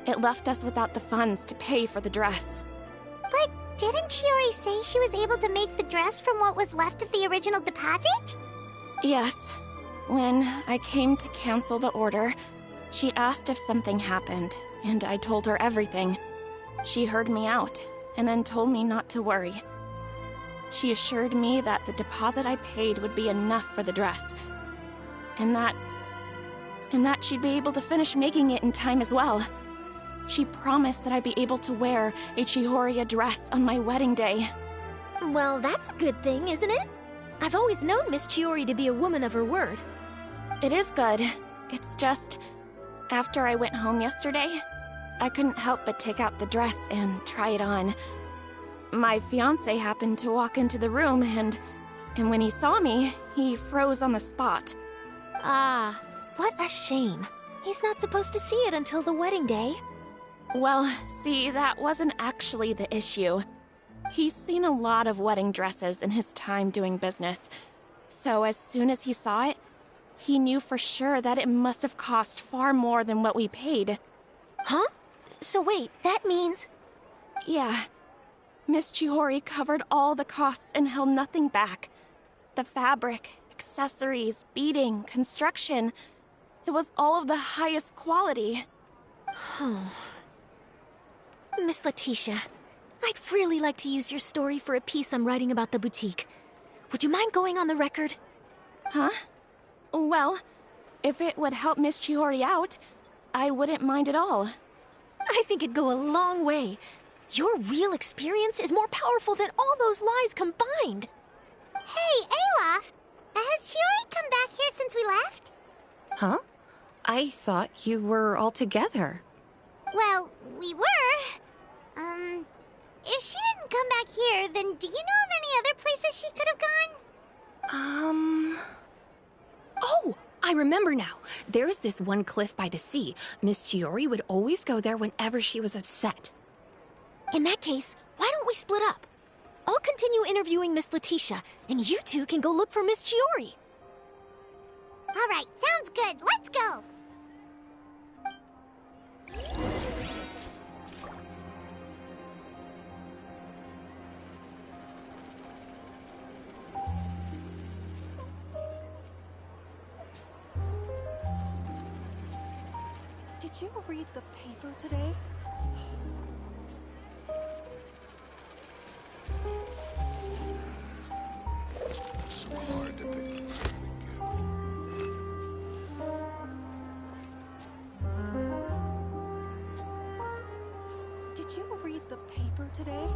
it left us without the funds to pay for the dress. But didn't Chiori say she was able to make the dress from what was left of the original deposit? Yes. When I came to cancel the order, she asked if something happened, and I told her everything. She heard me out, and then told me not to worry. She assured me that the deposit I paid would be enough for the dress, and that she'd be able to finish making it in time as well. She promised that I'd be able to wear a Chiori dress on my wedding day. Well, that's a good thing, isn't it? I've always known Miss Chiori to be a woman of her word. It is good. It's just, after I went home yesterday, I couldn't help but take out the dress and try it on. My fiancé happened to walk into the room, and when he saw me, he froze on the spot. Ah, what a shame. He's not supposed to see it until the wedding day. Well, see, that wasn't actually the issue. He's seen a lot of wedding dresses in his time doing business, so as soon as he saw it, he knew for sure that it must have cost far more than what we paid. Huh? So wait, that means... Yeah. Miss Chiori covered all the costs and held nothing back. The fabric, accessories, beading, construction. It was all of the highest quality. Oh. Miss Letitia, I'd really like to use your story for a piece I'm writing about the boutique. Would you mind going on the record? Huh? Well, if it would help Miss Chiori out, I wouldn't mind at all. I think it'd go a long way. Your real experience is more powerful than all those lies combined. Hey, Olaf! Has Chiori come back here since we left? Huh? I thought you were all together. Well, we were. If she didn't come back here, then do you know of any other places she could have gone? Oh, I remember now. There's this one cliff by the sea. Miss Chiori would always go there whenever she was upset. In that case, why don't we split up? I'll continue interviewing Miss Letitia, and you two can go look for Miss Chiori. All right, sounds good. Let's go. Did you read the paper today? Did you read the paper today?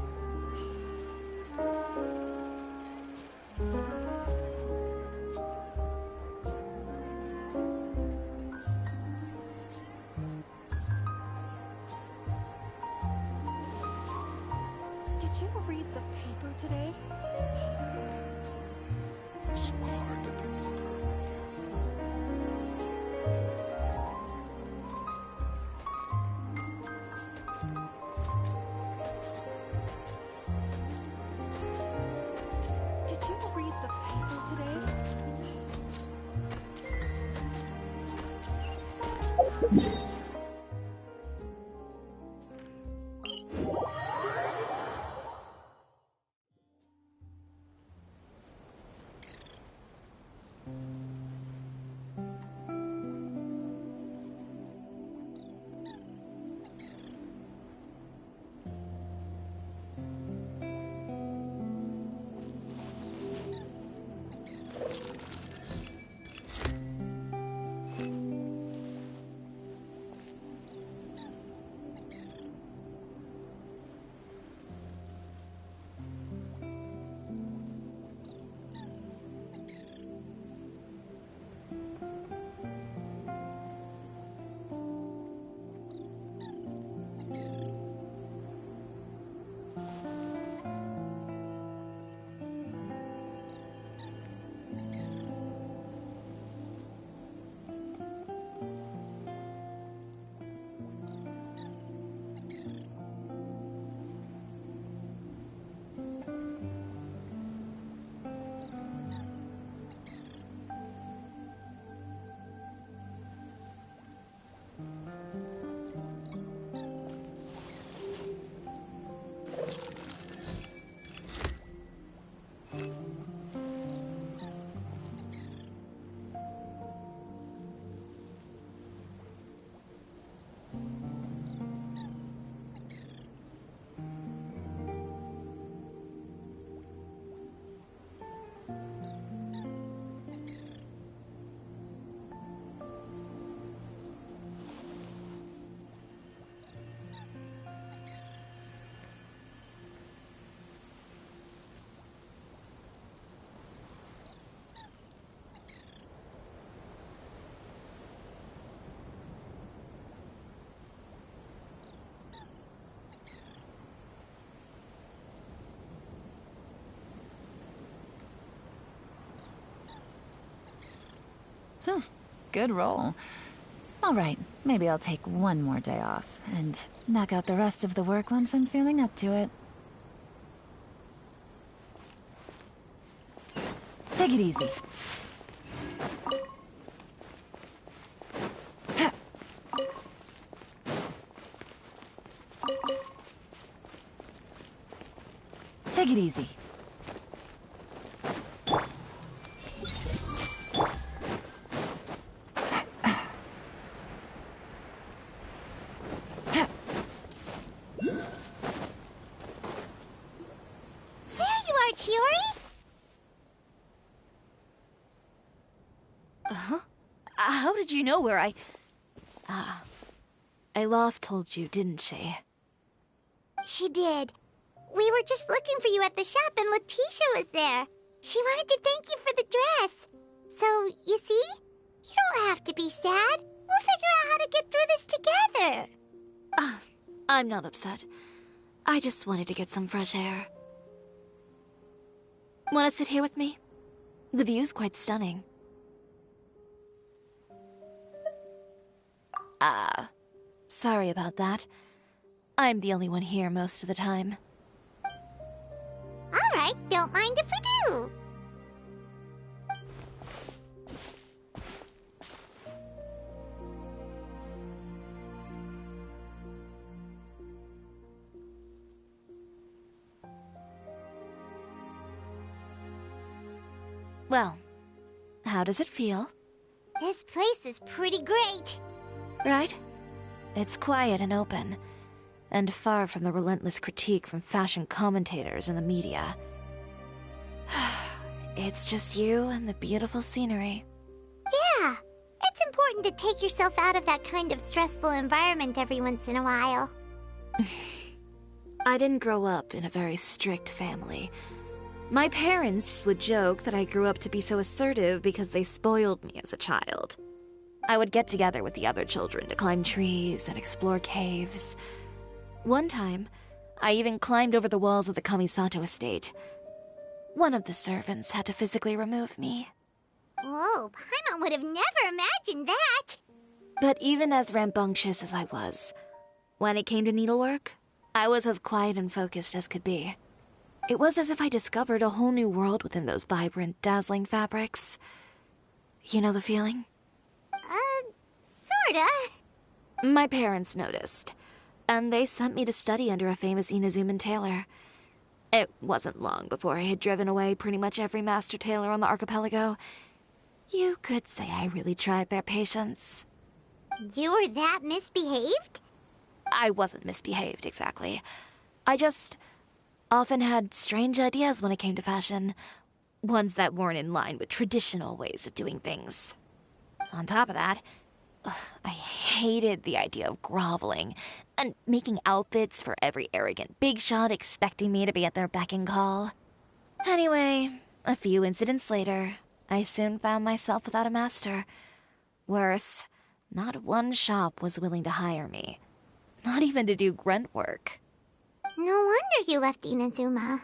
Did you read the paper today? Did you read the paper today? Good roll. All right, maybe I'll take one more day off and knock out the rest of the work once I'm feeling up to it. Take it easy. Take it easy. How did you know where Aloft told you, didn't she? She did. We were just looking for you at the shop and Letitia was there. She wanted to thank you for the dress. So, you see? You don't have to be sad. We'll figure out how to get through this together. I'm not upset. I just wanted to get some fresh air. Want to sit here with me? The view's quite stunning. Sorry about that. I'm the only one here most of the time. All right, don't mind if we do. Well, how does it feel? This place is pretty great. Right? It's quiet and open, and far from the relentless critique from fashion commentators and the media. It's just you and the beautiful scenery. Yeah, it's important to take yourself out of that kind of stressful environment every once in a while. I didn't grow up in a very strict family. My parents would joke that I grew up to be so assertive because they spoiled me as a child. I would get together with the other children to climb trees and explore caves. One time, I even climbed over the walls of the Kamisato estate. One of the servants had to physically remove me. Whoa, Paimon would have never imagined that! But even as rambunctious as I was, when it came to needlework, I was as quiet and focused as could be. It was as if I discovered a whole new world within those vibrant, dazzling fabrics. You know the feeling? Sorta. My parents noticed, and they sent me to study under a famous Inazuman tailor. It wasn't long before I had driven away pretty much every master tailor on the archipelago. You could say I really tried their patience. You were that misbehaved? I wasn't misbehaved, exactly. I just often had strange ideas when it came to fashion. Ones that weren't in line with traditional ways of doing things. On top of that, I hated the idea of groveling and making outfits for every arrogant big shot expecting me to be at their beck and call. Anyway, a few incidents later, I soon found myself without a master. Worse, not one shop was willing to hire me. Not even to do grunt work. No wonder you left Inazuma.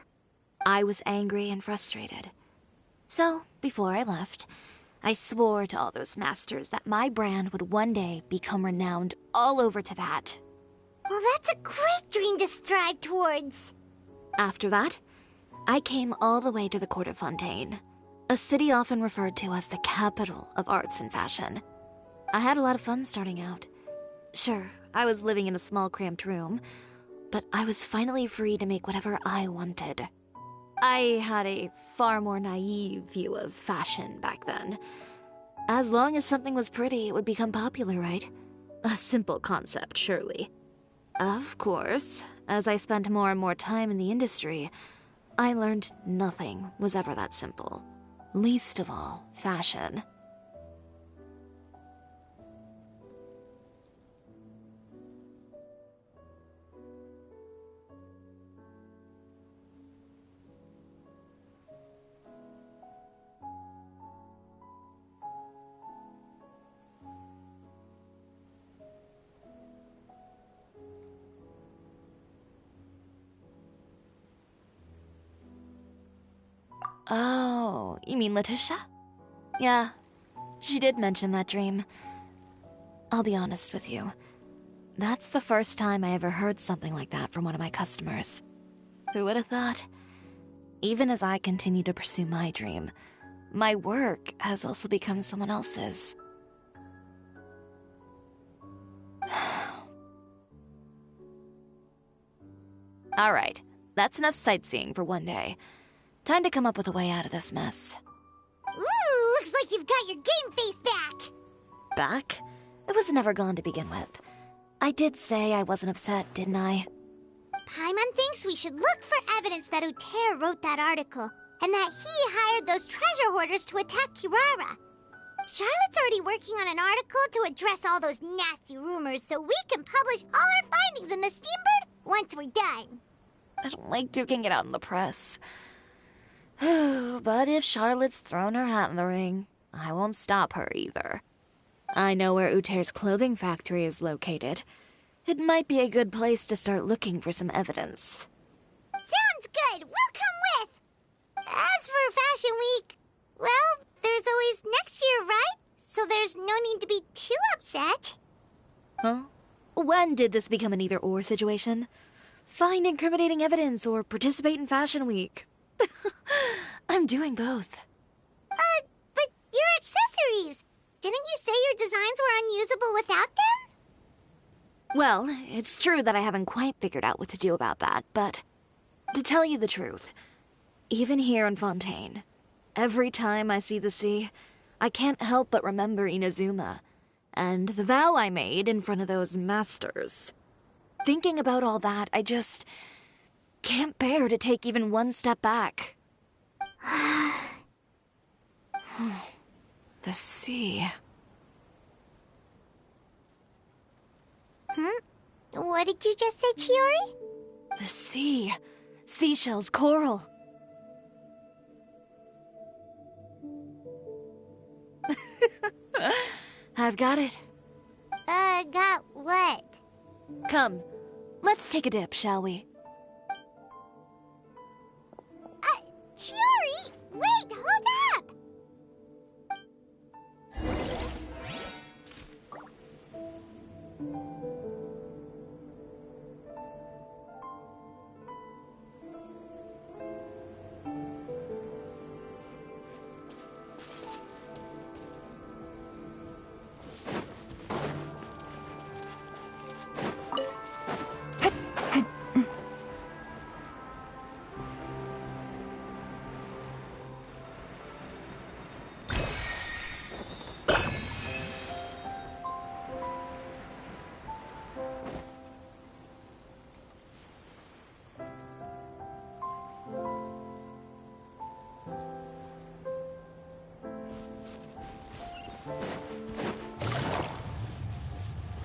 I was angry and frustrated. So, before I left, I swore to all those masters that my brand would one day become renowned all over Teyvat. Well, that's a great dream to strive towards. After that, I came all the way to the court of Fontaine, a city often referred to as the capital of arts and fashion. I had a lot of fun starting out. Sure, I was living in a small cramped room, but I was finally free to make whatever I wanted. I had a far more naive view of fashion back then. As long as something was pretty, it would become popular, right? A simple concept, surely. Of course, as I spent more and more time in the industry, I learned nothing was ever that simple. Least of all, fashion. Oh, you mean Letitia? Yeah, she did mention that dream. I'll be honest with you. That's the first time I ever heard something like that from one of my customers. Who would have thought? Even as I continue to pursue my dream, my work has also become someone else's. Alright, that's enough sightseeing for one day. Time to come up with a way out of this mess. Ooh, looks like you've got your game face back! Back? It was never gone to begin with. I did say I wasn't upset, didn't I? Paimon thinks we should look for evidence that Uter wrote that article, and that he hired those treasure hoarders to attack Kirara. Charlotte's already working on an article to address all those nasty rumors so we can publish all our findings in the Steambird once we're done. I don't like duking it out in the press. But if Charlotte's thrown her hat in the ring, I won't stop her either. I know where Uter's clothing factory is located. It might be a good place to start looking for some evidence. Sounds good! We'll come with! As for Fashion Week, well, there's always next year, right? So there's no need to be too upset. Huh? When did this become an either-or situation? Find incriminating evidence or participate in Fashion Week. I'm doing both. But your accessories! Didn't you say your designs were unusable without them? Well, it's true that I haven't quite figured out what to do about that, but to tell you the truth, even here in Fontaine, every time I see the sea, I can't help but remember Inazuma. and the vow I made in front of those masters. Thinking about all that, I just can't bear to take even one step back. The sea. What did you just say, Chiori? The sea. Seashells, coral. I've got it. Got what? Come, let's take a dip, shall we? Chiori! Wait, hold up!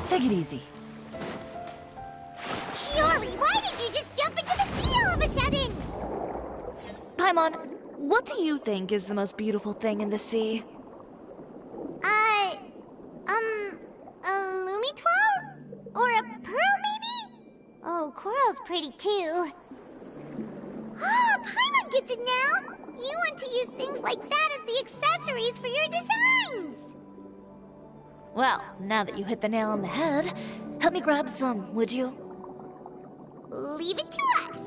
Take it easy. Chiori, why did you just jump into the sea all of a sudden? Paimon, what do you think is the most beautiful thing in the sea? A Lumitwal? Or a pearl, maybe? Oh, coral's pretty too. Ah, Paimon gets it now! You want to use things like that as the accessories for your designs! Well, now that you hit the nail on the head, help me grab some, would you? Leave it to us!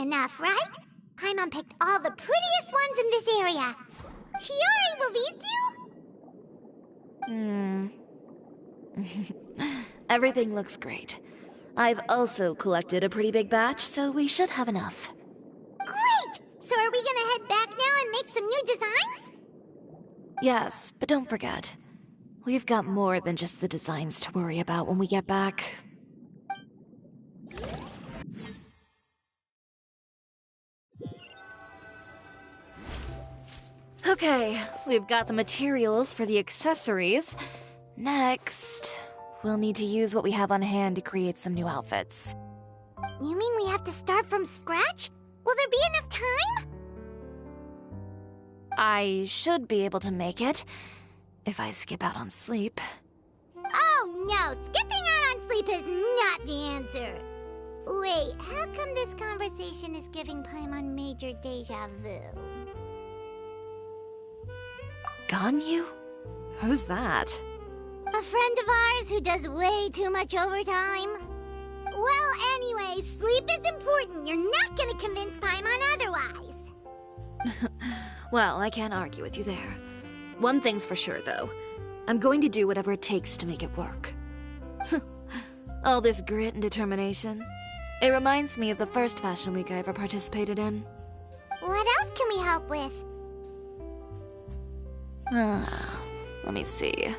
Enough, right? Paimon picked all the prettiest ones in this area. Chiori, will these do? Everything looks great. I've also collected a pretty big batch, so we should have enough. Great! So are we gonna head back now and make some new designs? Yes, but don't forget, we've got more than just the designs to worry about when we get back. Okay, we've got the materials for the accessories. Next, we'll need to use what we have on hand to create some new outfits. You mean we have to start from scratch? Will there be enough time? I should be able to make it, if I skip out on sleep. Oh no, skipping out on sleep is not the answer. Wait, how come this conversation is giving Paimon major deja vu? Ganyu? Who's that? A friend of ours who does way too much overtime? Well, anyway, sleep is important. You're not gonna convince Paimon otherwise. Well, I can't argue with you there. One thing's for sure, though. I'm going to do whatever it takes to make it work. All this grit and determination. It reminds me of the first fashion week I ever participated in. What else can we help with? Let me see.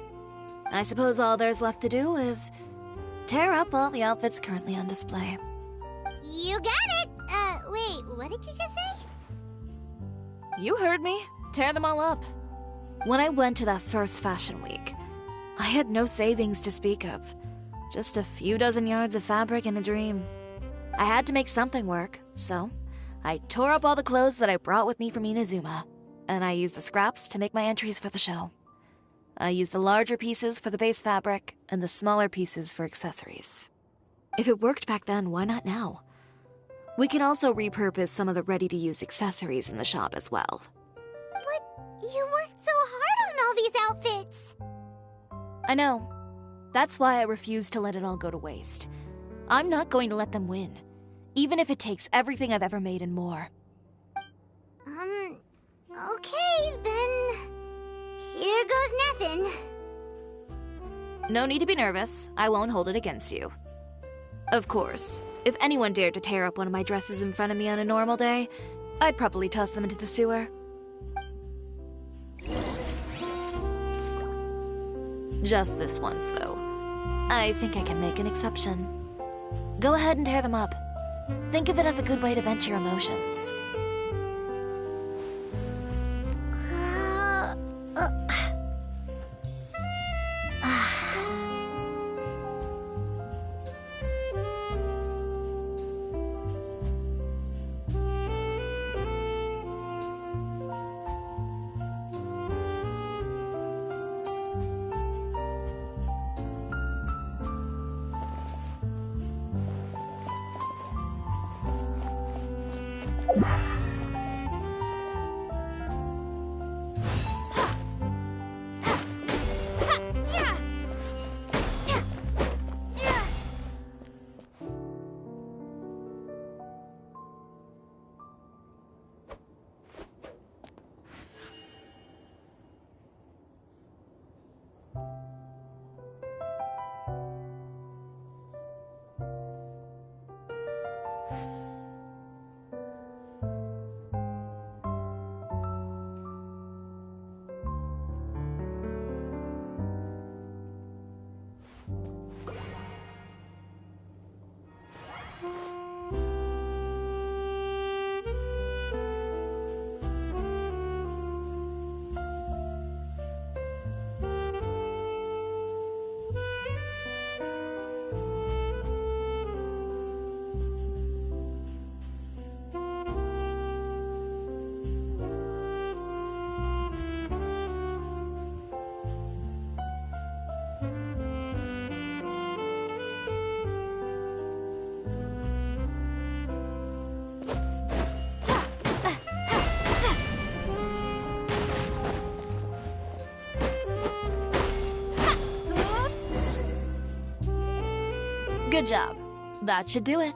I suppose all there's left to do is tear up all the outfits currently on display. You got it! Wait, what did you just say? You heard me. Tear them all up. When I went to that first fashion week, I had no savings to speak of. Just a few dozen yards of fabric and a dream. I had to make something work, so I tore up all the clothes that I brought with me from Inazuma, and I used the scraps to make my entries for the show. I used the larger pieces for the base fabric and the smaller pieces for accessories. If it worked back then, why not now? We can also repurpose some of the ready-to-use accessories in the shop as well. But you worked so hard on all these outfits! I know. That's why I refuse to let it all go to waste. I'm not going to let them win, even if it takes everything I've ever made and more. Okay, then... Here goes nothing. No need to be nervous. I won't hold it against you. Of course, if anyone dared to tear up one of my dresses in front of me on a normal day, I'd probably toss them into the sewer. Just this once, though. I think I can make an exception. Go ahead and tear them up. Think of it as a good way to vent your emotions. Good job. That should do it.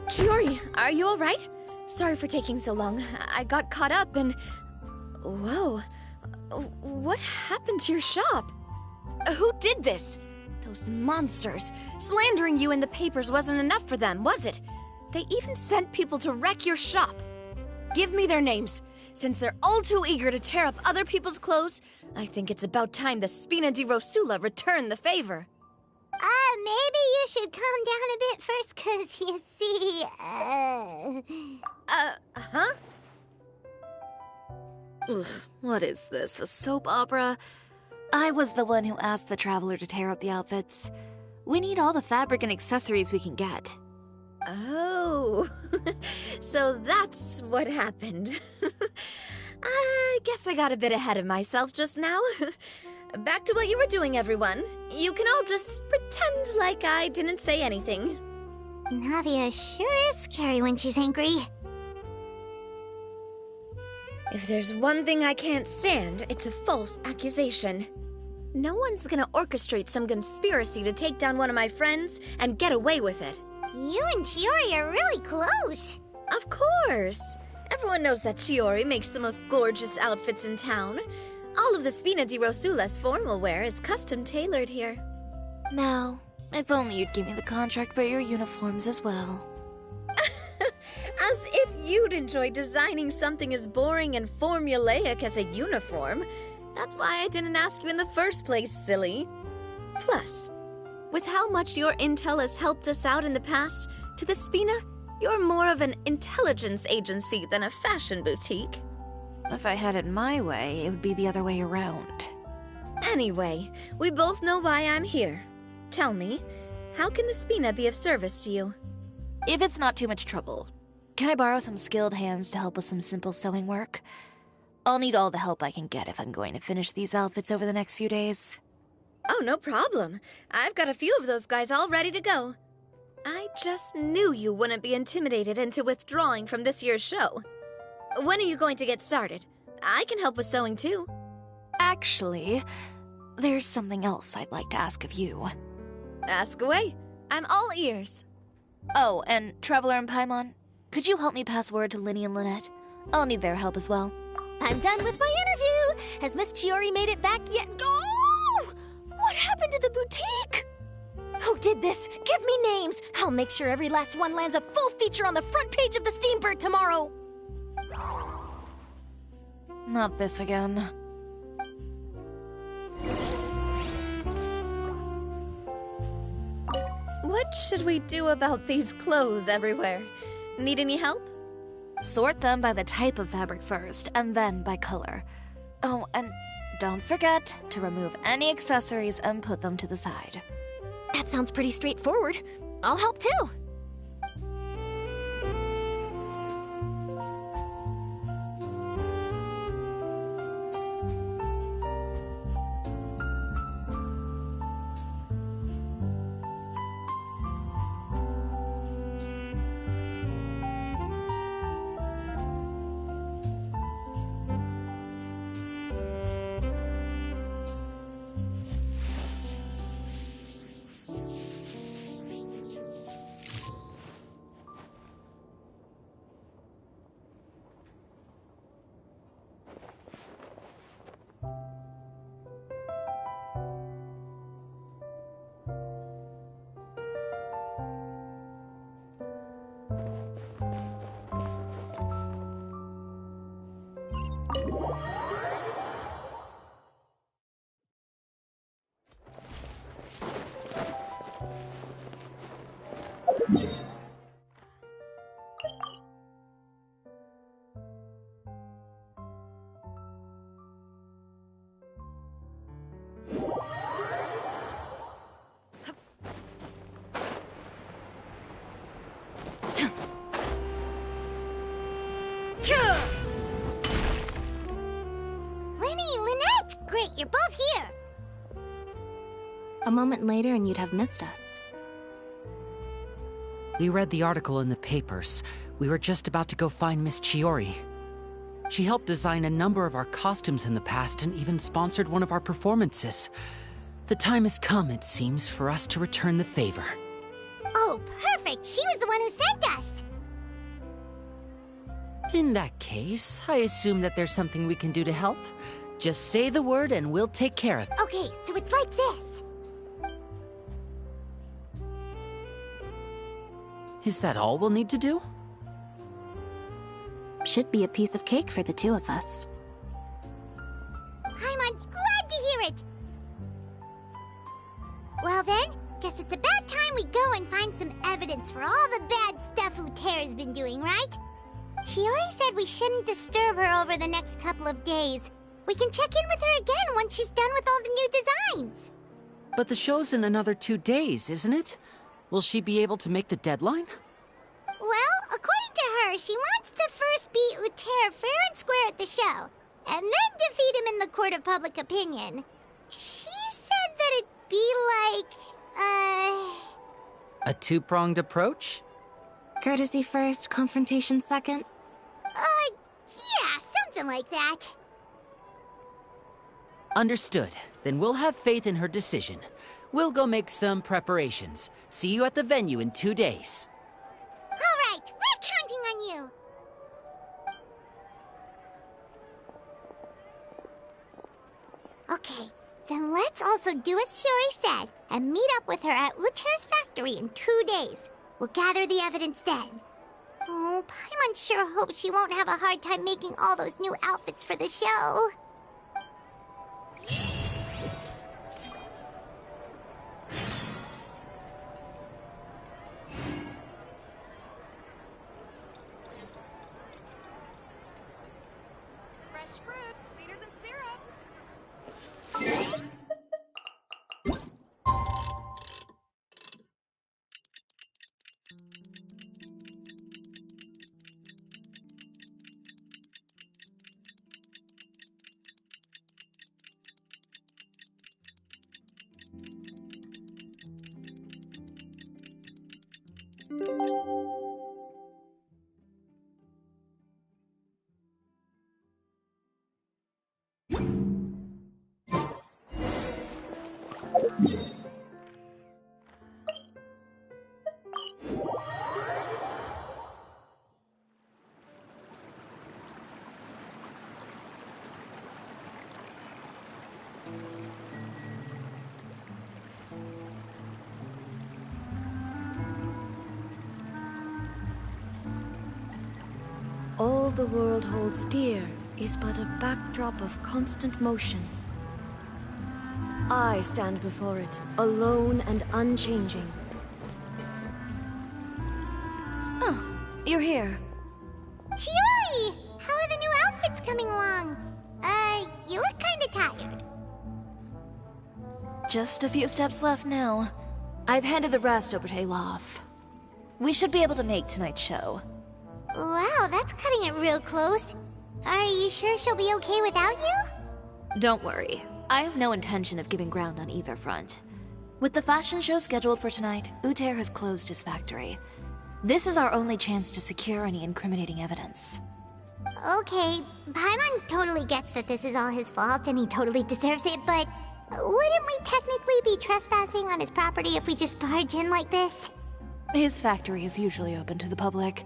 Chiori, are you alright? Sorry for taking so long. I got caught up and... Whoa. What happened to your shop? Who did this? Those monsters. Slandering you in the papers wasn't enough for them, was it? They even sent people to wreck your shop. Give me their names. Since they're all too eager to tear up other people's clothes, I think it's about time the Spina di Rosula return the favor. Maybe you should calm down a bit first, 'cause you see, Huh? Ugh, what is this, a soap opera? I was the one who asked the traveler to tear up the outfits. We need all the fabric and accessories we can get. Oh, so that's what happened. I guess I got a bit ahead of myself just now. Back to what you were doing, everyone. You can all just pretend like I didn't say anything. Navia sure is scary when she's angry. If there's one thing I can't stand, it's a false accusation. No one's gonna orchestrate some conspiracy to take down one of my friends and get away with it. You and Chiori are really close. Of course! Everyone knows that Chiori makes the most gorgeous outfits in town. All of the Spina di Rosula's formal wear is custom tailored here. Now, if only you'd give me the contract for your uniforms as well. As if you'd enjoy designing something as boring and formulaic as a uniform. That's why I didn't ask you in the first place, silly. Plus, with how much your intel has helped us out in the past, to the Spina, you're more of an intelligence agency than a fashion boutique. If I had it my way, it would be the other way around. Anyway, we both know why I'm here. Tell me, how can the Spina be of service to you? If it's not too much trouble, can I borrow some skilled hands to help with some simple sewing work? I'll need all the help I can get if I'm going to finish these outfits over the next few days. Oh, no problem. I've got a few of those guys all ready to go. I just knew you wouldn't be intimidated into withdrawing from this year's show. When are you going to get started? I can help with sewing too. Actually, there's something else I'd like to ask of you. Ask away. I'm all ears. Oh, and Traveler and Paimon, could you help me pass word to Linny and Lynette? I'll need their help as well. I'm done with my interview. Has Miss Chiori made it back yet? Oh! What happened to the boutique? Who did this? Give me names. I'll make sure every last one lands a full feature on the front page of the Steambird tomorrow. Not this again. What should we do about these clothes everywhere? Need any help? Sort them by the type of fabric first, and then by color. Oh, and don't forget to remove any accessories and put them to the side. That sounds pretty straightforward. I'll help too. Great, you're both here! A moment later and you'd have missed us. We read the article in the papers. We were just about to go find Miss Chiori. She helped design a number of our costumes in the past and even sponsored one of our performances. The time has come, it seems, for us to return the favor. Oh, perfect! She was the one who sent us! In that case, I assume that there's something we can do to help. Just say the word and we'll take care of it. Okay, so it's like this. Is that all we'll need to do? Should be a piece of cake for the two of us. Paimon's glad to hear it! Well then, guess it's about time we go and find some evidence for all the bad stuff Uterra's been doing, right? Chiori said we shouldn't disturb her over the next couple of days. We can check in with her again once she's done with all the new designs. But the show's in another 2 days, isn't it? Will she be able to make the deadline? Well, according to her, she wants to first beat Uterra fair and square at the show, and then defeat him in the court of public opinion. She said that it'd be like, A two-pronged approach? Courtesy first, confrontation second? Yeah, something like that. Understood. Then we'll have faith in her decision. We'll go make some preparations. See you at the venue in 2 days. All right, we're counting on you. Okay, then let's also do as Shiori said and meet up with her at Uter's factory in 2 days. We'll gather the evidence then. Oh, Paimon sure hopes she won't have a hard time making all those new outfits for the show. Fresh fruits, sweeter than syrup. All the world holds dear is but a backdrop of constant motion. I stand before it, alone and unchanging. Oh, you're here. Chiori! How are the new outfits coming along? You look kinda tired. Just a few steps left now. I've handed the rest over to Alof. We should be able to make tonight's show. Wow, that's cutting it real close. Are you sure she'll be okay without you? Don't worry. I have no intention of giving ground on either front. With the fashion show scheduled for tonight, Uter has closed his factory. This is our only chance to secure any incriminating evidence. Okay, Paimon totally gets that this is all his fault and he totally deserves it, but wouldn't we technically be trespassing on his property if we just barge in like this? His factory is usually open to the public.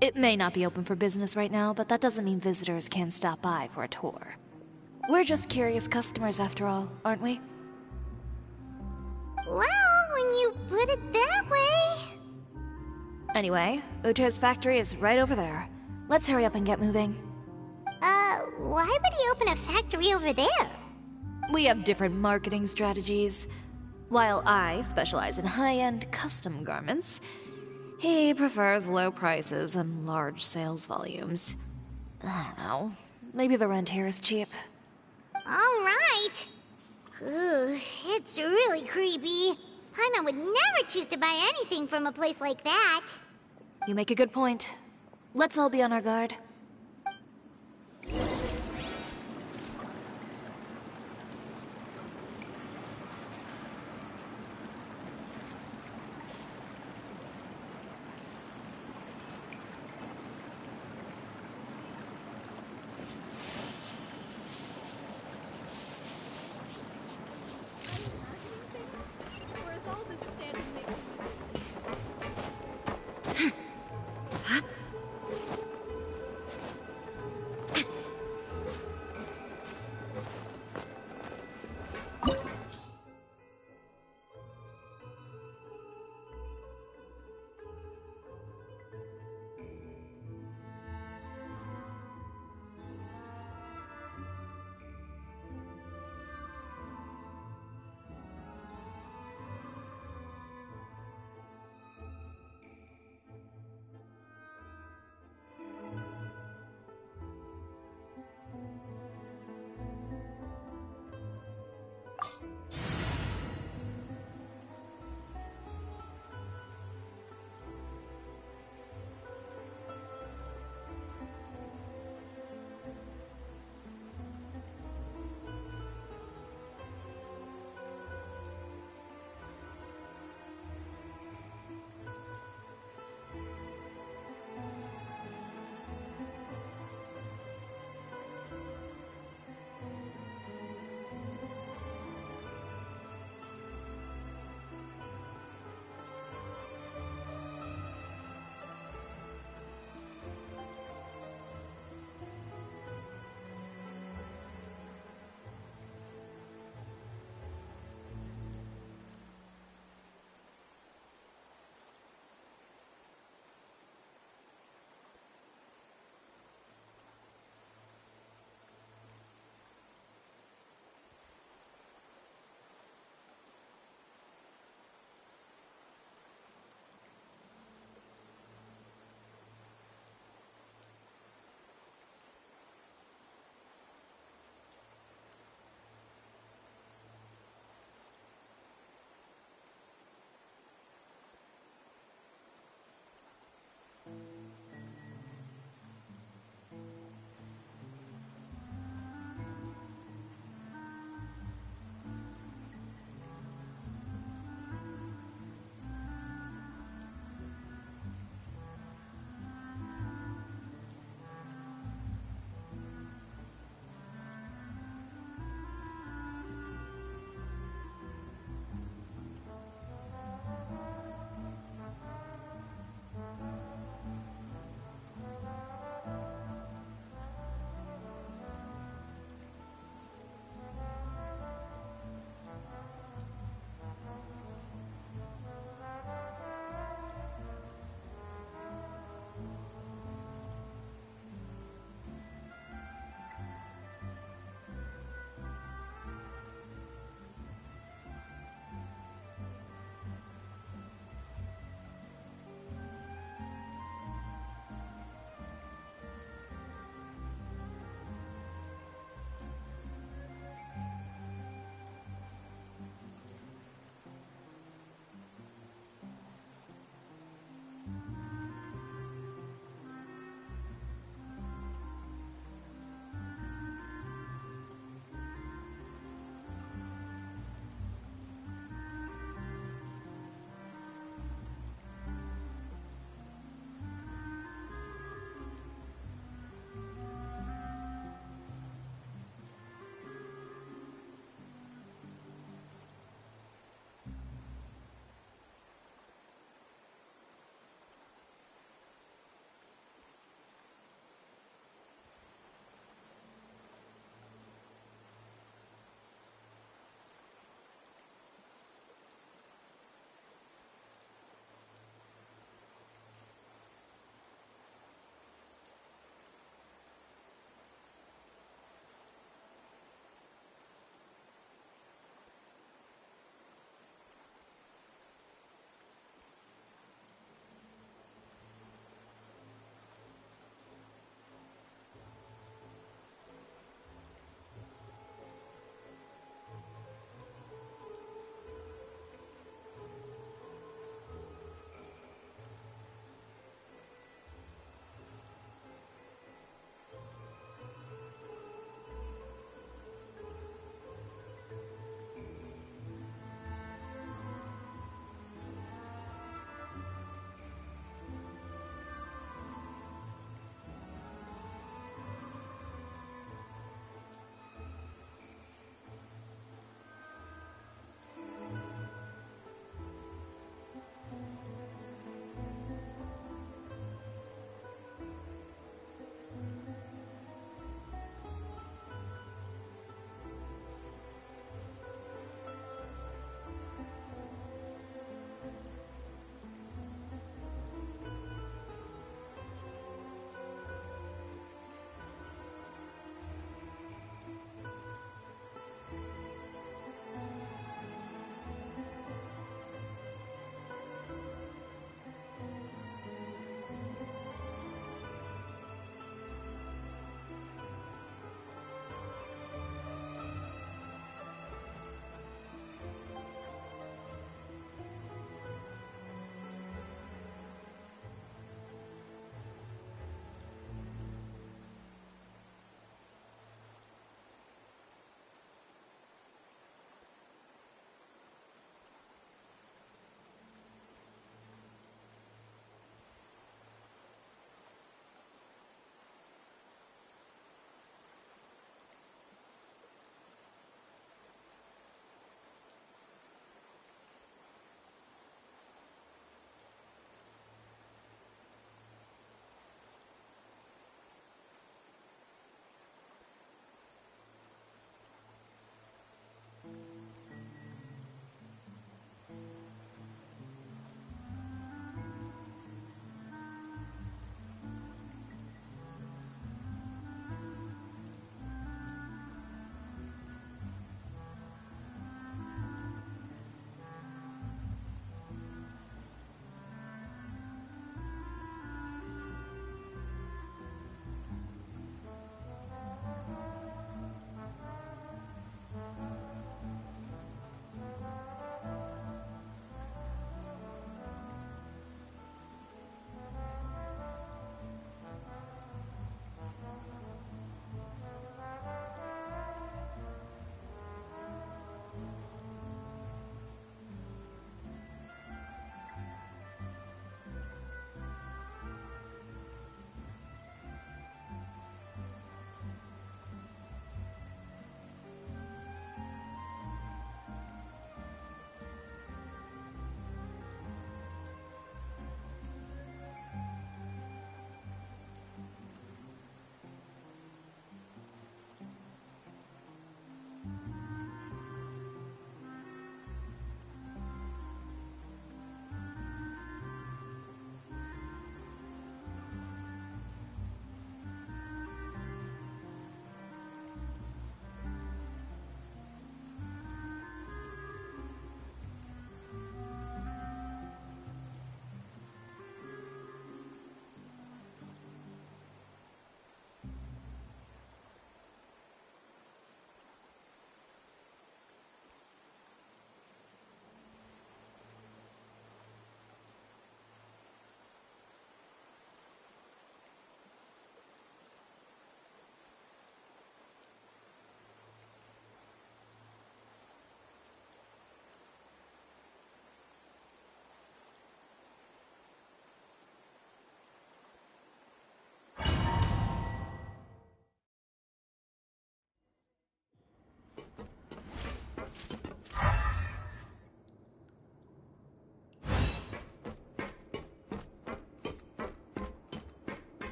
It may not be open for business right now, but that doesn't mean visitors can't stop by for a tour. We're just curious customers after all, aren't we? Well, when you put it that way... Anyway, Uter's factory is right over there. Let's hurry up and get moving. Why would he open a factory over there? We have different marketing strategies. While I specialize in high-end custom garments, he prefers low prices and large sales volumes. I don't know. Maybe the rent here is cheap. Alright. Ooh, it's really creepy. Paimon would never choose to buy anything from a place like that. You make a good point. Let's all be on our guard.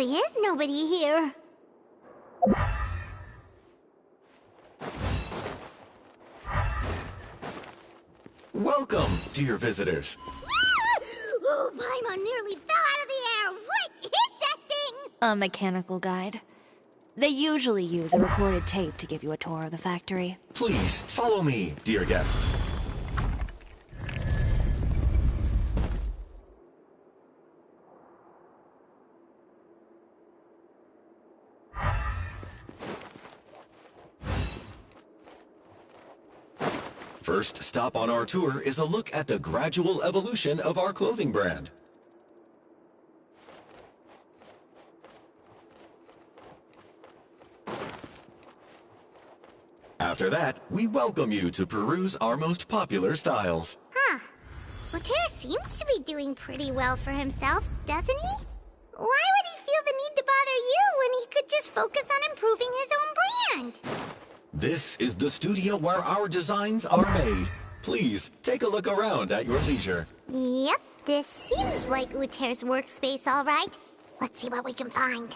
really is nobody here. Welcome, dear visitors. Oh, Paimon nearly fell out of the air. What is that thing? A mechanical guide. They usually use a recorded tape to give you a tour of the factory. Please, follow me, dear guests. First stop on our tour is a look at the gradual evolution of our clothing brand. After that, we welcome you to peruse our most popular styles. Huh. Lothaire seems to be doing pretty well for himself, doesn't he? Why would he feel the need to bother you when he could just focus on improving his own brand? This is the studio where our designs are made. Please, take a look around at your leisure. Yep, this seems like Lothaire's workspace, all right. Let's see what we can find.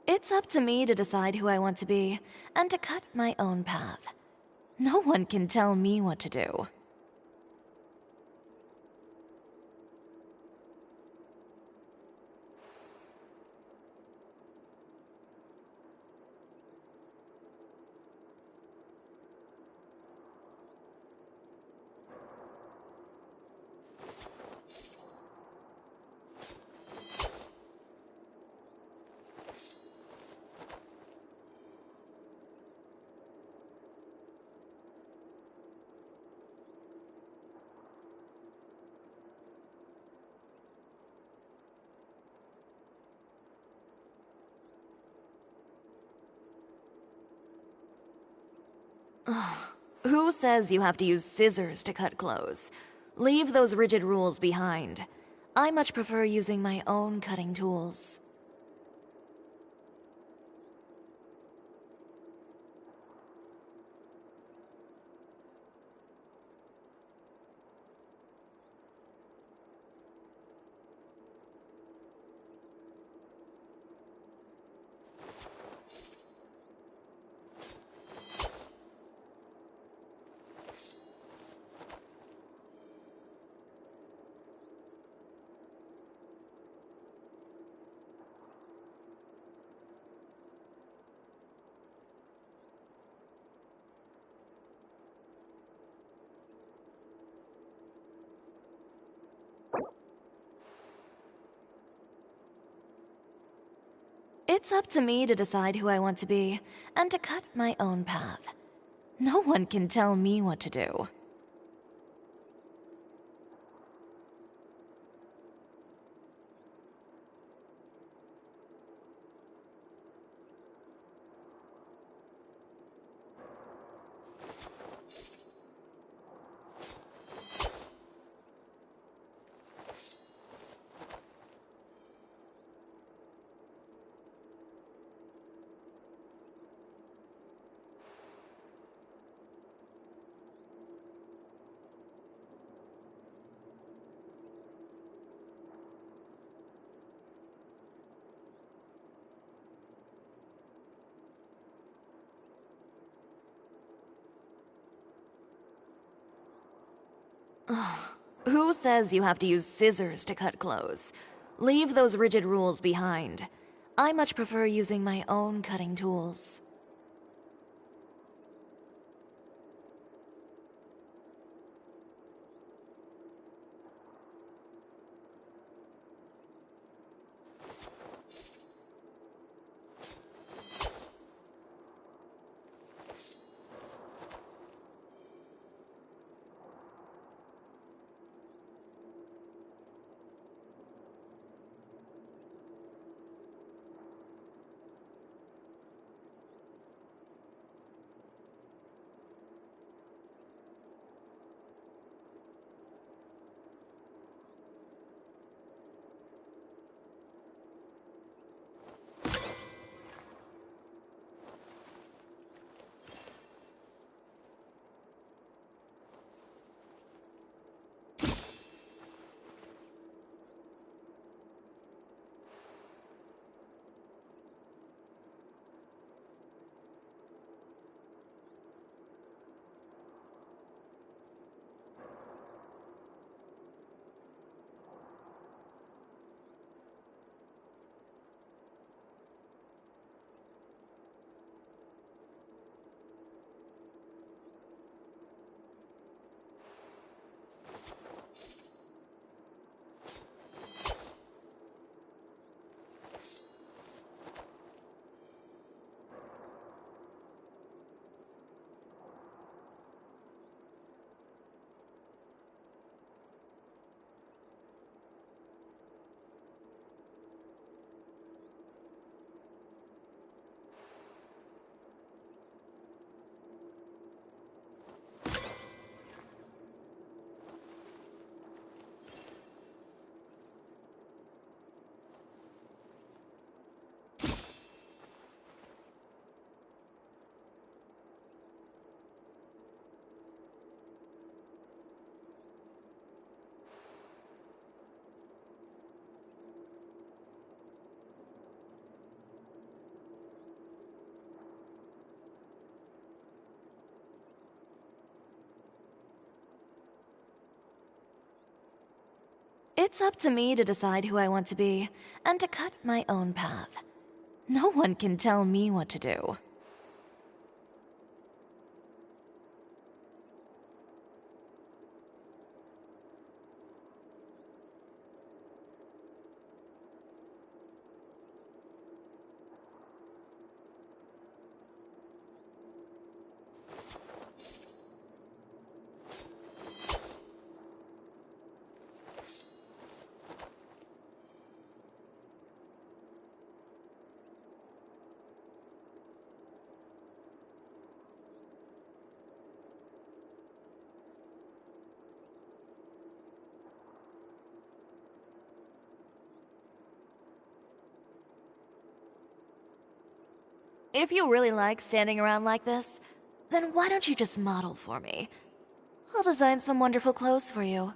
It's up to me to decide who I want to be, and to cut my own path. No one can tell me what to do. Who says you have to use scissors to cut clothes? Leave those rigid rules behind. I much prefer using my own cutting tools. It's up to me to decide who I want to be, and to cut my own path. No one can tell me what to do. Who says you have to use scissors to cut clothes? Leave those rigid rules behind. I much prefer using my own cutting tools. It's up to me to decide who I want to be, and to cut my own path. No one can tell me what to do. if you really like standing around like this, then why don't you just model for me? I'll design some wonderful clothes for you.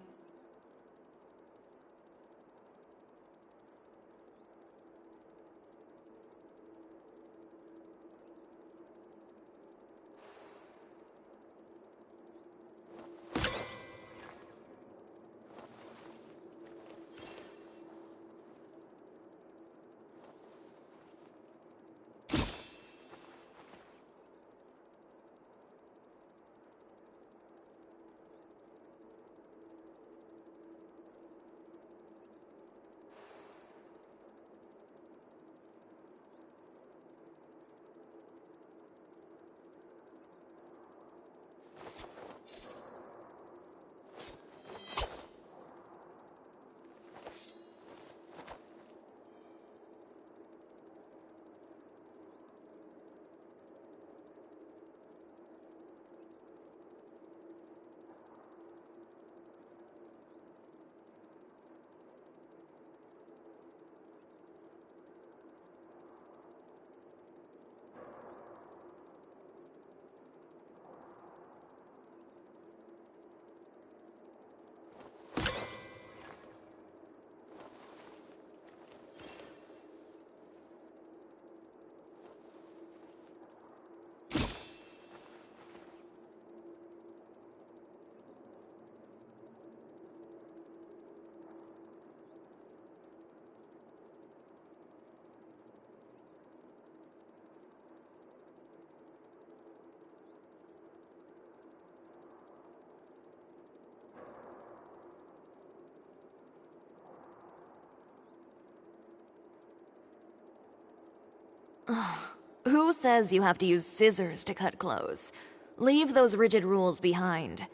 Ugh. Who says you have to use scissors to cut clothes? Leave those rigid rules behind.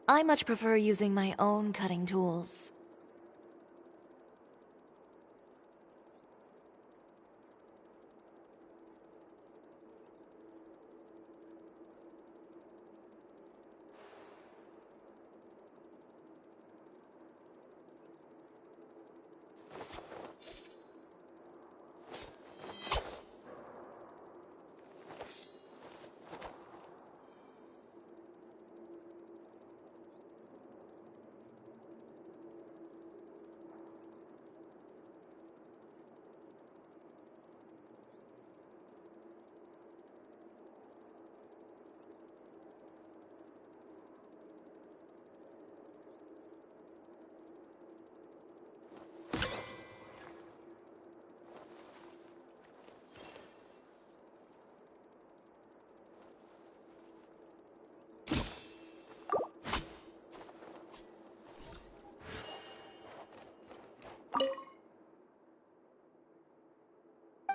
I much prefer using my own cutting tools.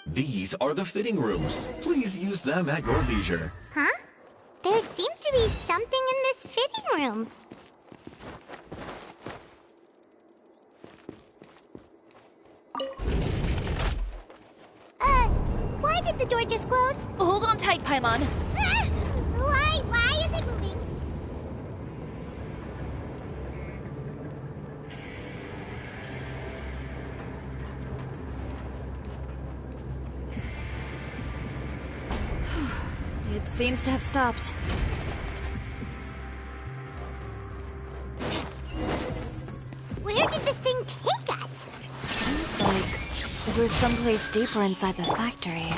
These are the fitting rooms. Please use them at your leisure. Huh? There seems to be something in this fitting room. Why did the door just close? Hold on tight, Paimon. Why is it moving? It seems to have stopped. Where did this thing take us? Seems like we're someplace deeper inside the factory.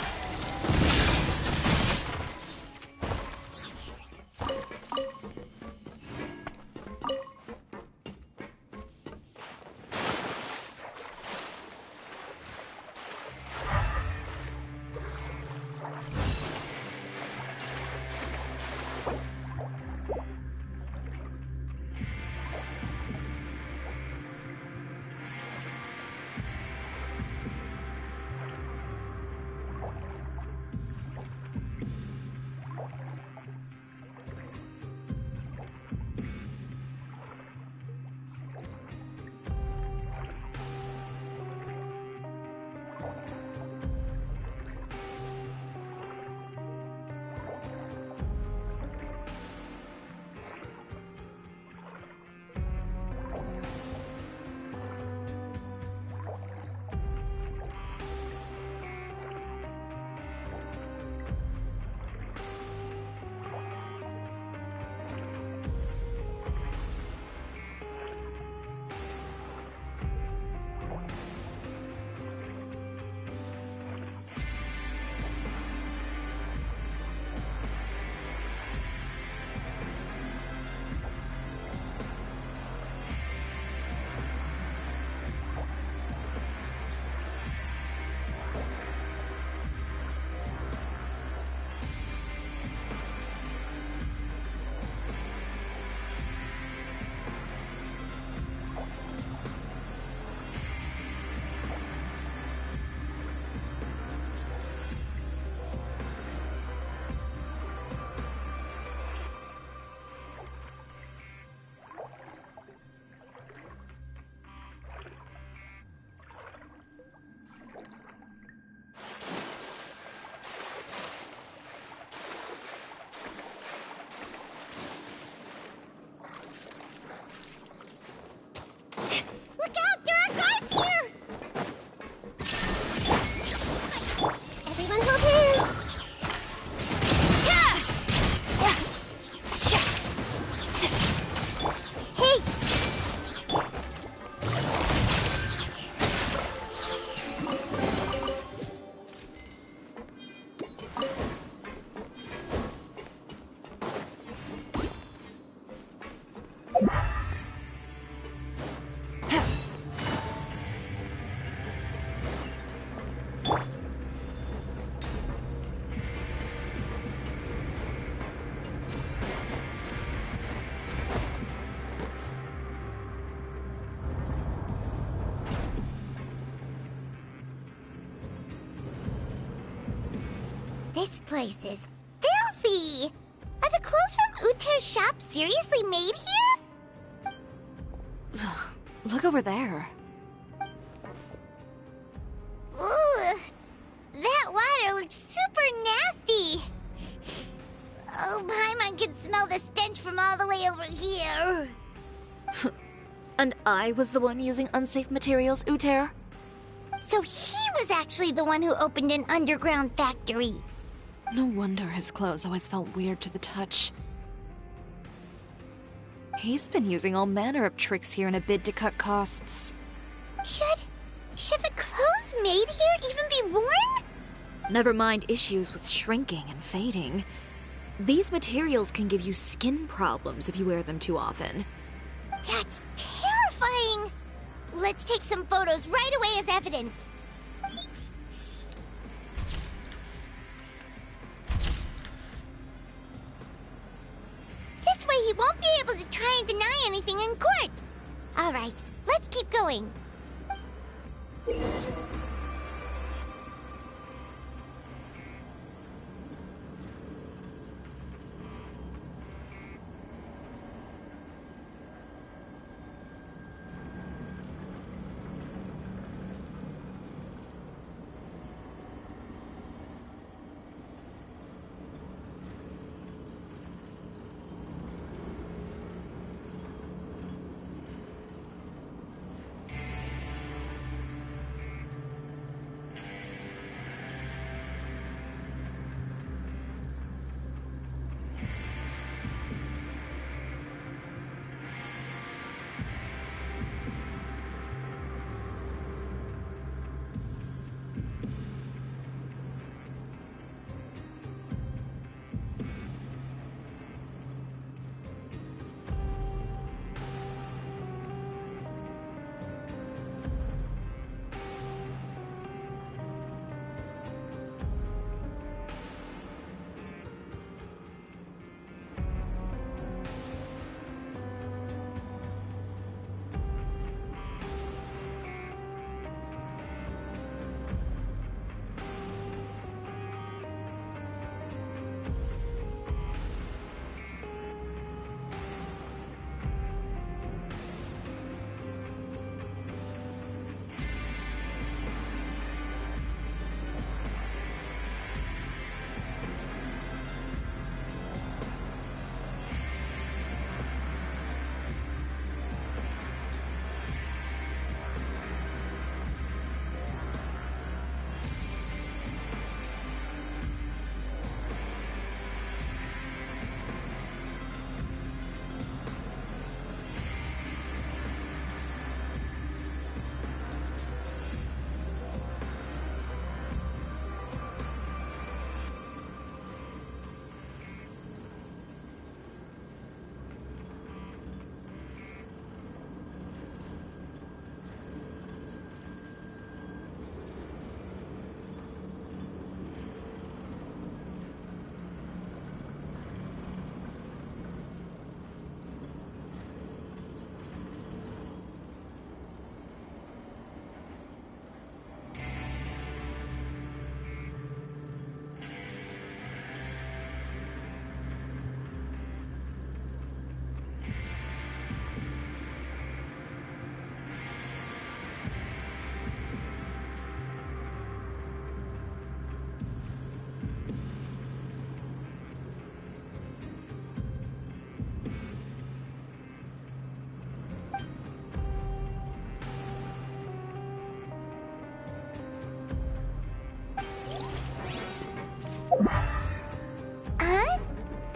This place is filthy! Are the clothes from Uter's shop seriously made here? Look over there. Ugh! That water looks super nasty! Oh, Paimon can smell the stench from all the way over here. And I was the one using unsafe materials, Uter? So he was actually the one who opened an underground factory. No wonder his clothes always felt weird to the touch. He's been using all manner of tricks here in a bid to cut costs. Should the clothes made here even be worn? Never mind issues with shrinking and fading. These materials can give you skin problems if you wear them too often. That's terrifying! Let's take some photos right away as evidence. This way he won't be able to try and deny anything in court. Alright, let's keep going.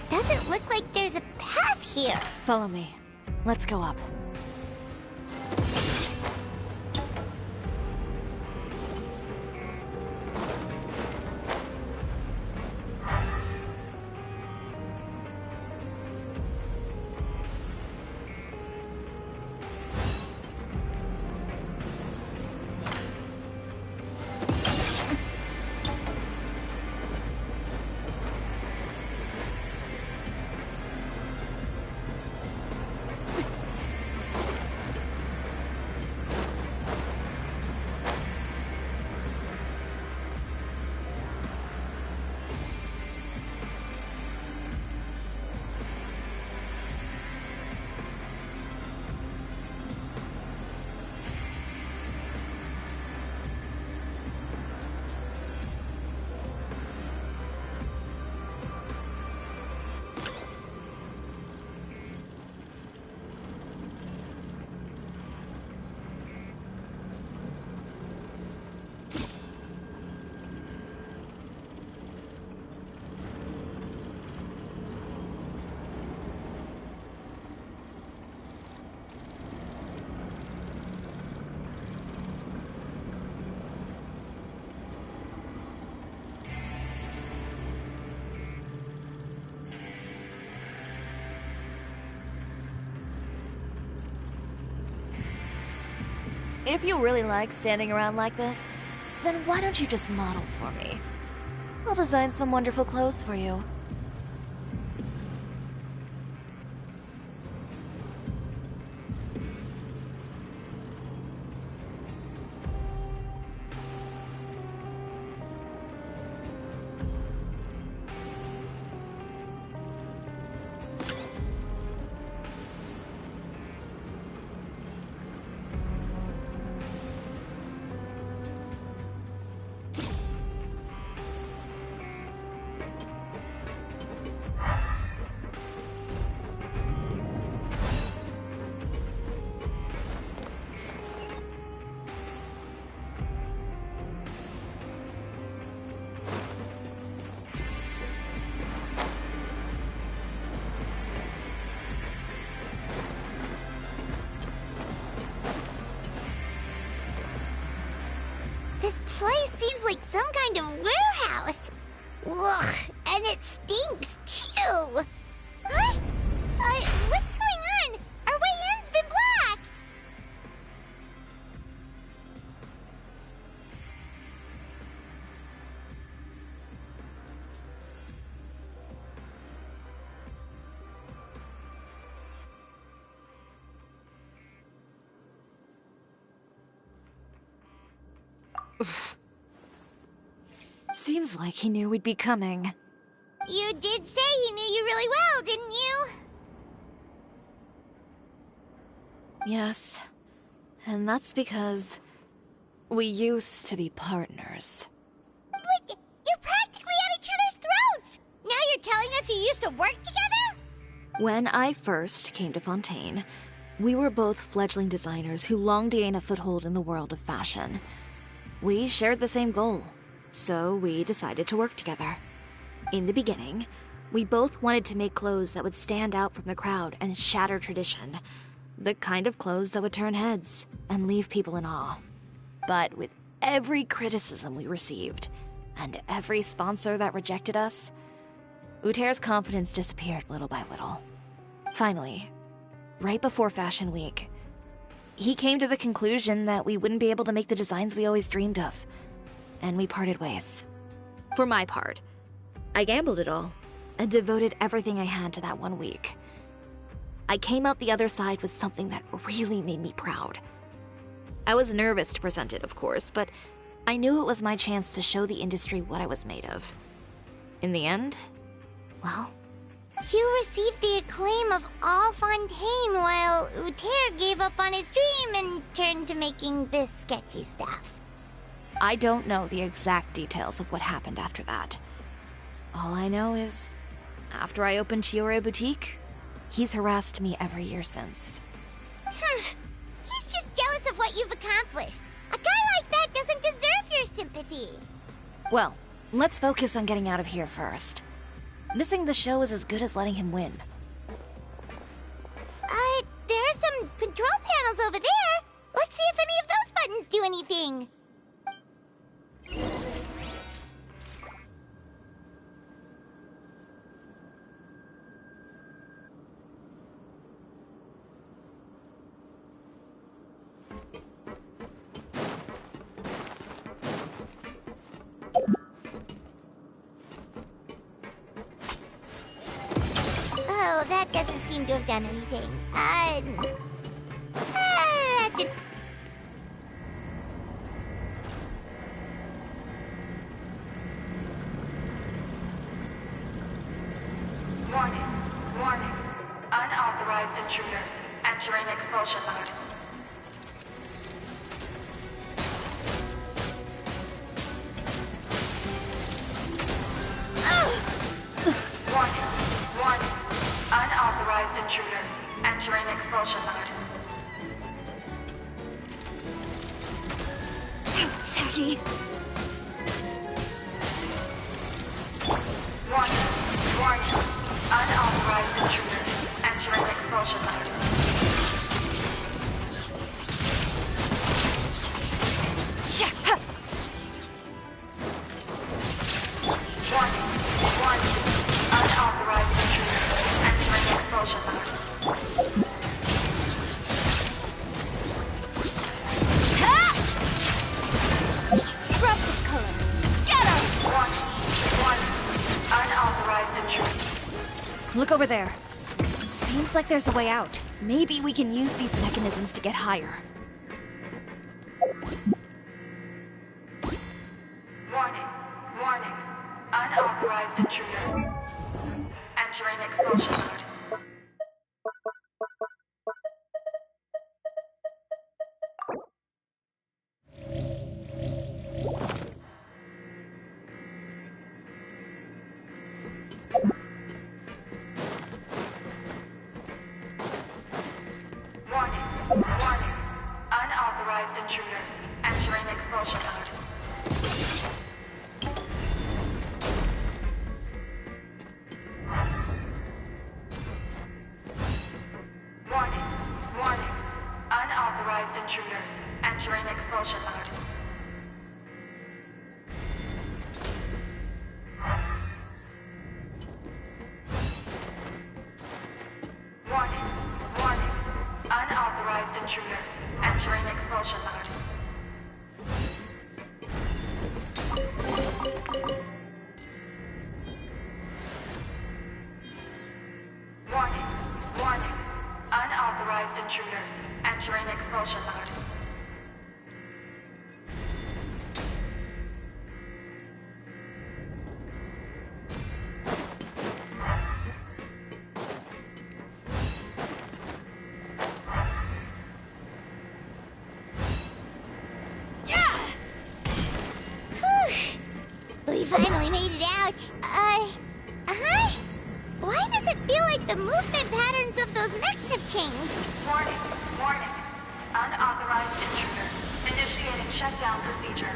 Doesn't look like there's a path here. Follow me. Let's go up. If you really like standing around like this, then why don't you just model for me? I'll design some wonderful clothes for you. This place seems like some kind of warehouse. Ugh, and it stinks too. Huh? What's going on? Our way in's been blocked. Seems like he knew we'd be coming. You did say he knew you really well, didn't you? Yes. And that's because we used to be partners. But you're practically at each other's throats! Now you're telling us you used to work together? When I first came to Fontaine, we were both fledgling designers who longed to gain a foothold in the world of fashion. We shared the same goal, so we decided to work together. In the beginning, we both wanted to make clothes that would stand out from the crowd and shatter tradition. The kind of clothes that would turn heads and leave people in awe. But with every criticism we received, and every sponsor that rejected us, Uter's confidence disappeared little by little. Finally, right before Fashion Week, he came to the conclusion that we wouldn't be able to make the designs we always dreamed of, and we parted ways. For my part, I gambled it all and devoted everything I had to that 1 week. I came out the other side with something that really made me proud. I was nervous to present it, of course, but I knew it was my chance to show the industry what I was made of. In the end, well, you received the acclaim of all Fontaine while Uter gave up on his dream and turned to making this sketchy stuff. I don't know the exact details of what happened after that. All I know is, after I opened Chiyoria Boutique, he's harassed me every year since. He's just jealous of what you've accomplished. A guy like that doesn't deserve your sympathy. Well, let's focus on getting out of here first. Missing the show is as good as letting him win. There are some control panels over there. Let's see if any of those buttons do anything. Oh, that doesn't seem to have done anything. Warning. Unauthorized intruders entering expulsion mode. Warning. Unauthorized intruders entering expulsion mode. Tacky. Warning. Unauthorized intruders entering expulsion mode. Warning. Unauthorized intruders entering expulsion mode. Look over there. Seems like there's a way out. Maybe we can use these mechanisms to get higher. Warning. Warning. Unauthorized intruders. Entering expulsion mode. Warning. Warning. Unauthorized intruders. Entering expulsion mode. Warning. Warning. Unauthorized intruders. Entering expulsion mode. Warning. Warning. Unauthorized intruders. Entering expulsion mode. Warning. Warning. Unauthorized intruders. Entering expulsion mode. We finally made it out. Huh? Why does it feel like the movement patterns of those mechs have changed? Warning. Warning. Unauthorized intruder. Initiating shutdown procedure.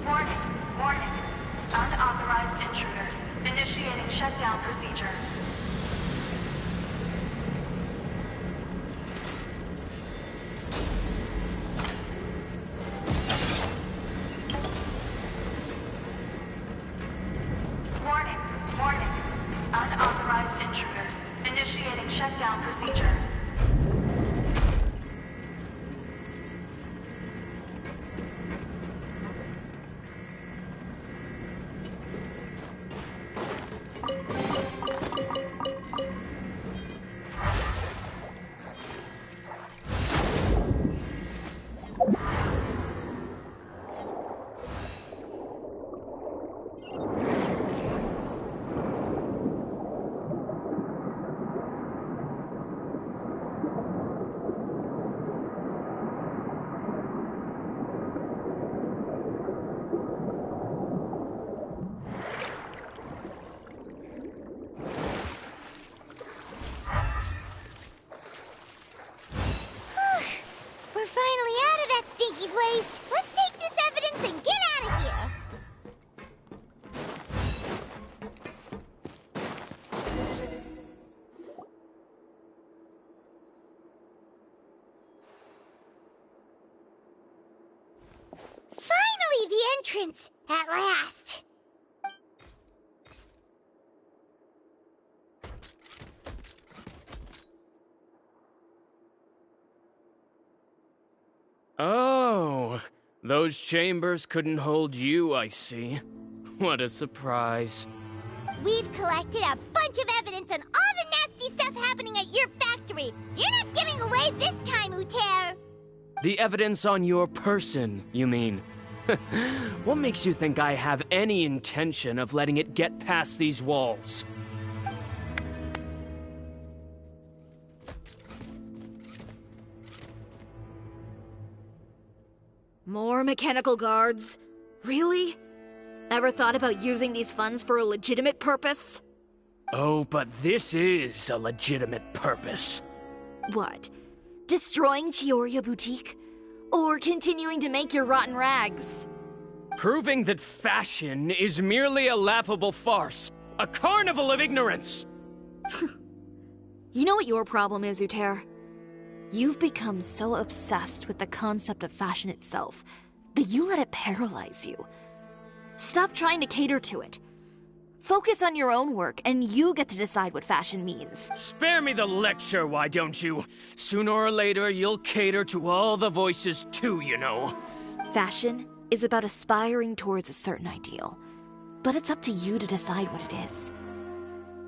Warning. Warning. Unauthorized intruders. Initiating shutdown procedure. Warning. Warning. Unauthorized intruders. Initiating shutdown procedure. We're finally out of that stinky place. Let's take this evidence and get out of here. Finally, the entrance! At last! Oh, those chambers couldn't hold you, I see. What a surprise. We've collected a bunch of evidence on all the nasty stuff happening at your factory. You're not getting away this time, Uter. The evidence on your person, you mean? What makes you think I have any intention of letting it get past these walls? More mechanical guards? Really? Ever thought about using these funds for a legitimate purpose? Oh, but this is a legitimate purpose. What? Destroying Chioria Boutique? Or continuing to make your rotten rags? Proving that fashion is merely a laughable farce. A carnival of ignorance! You know what your problem is, Uter? You've become so obsessed with the concept of fashion itself that you let it paralyze you. Stop trying to cater to it. Focus on your own work, and you get to decide what fashion means. Spare me the lecture, why don't you? Sooner or later, you'll cater to all the voices too, you know. Fashion is about aspiring towards a certain ideal, but it's up to you to decide what it is.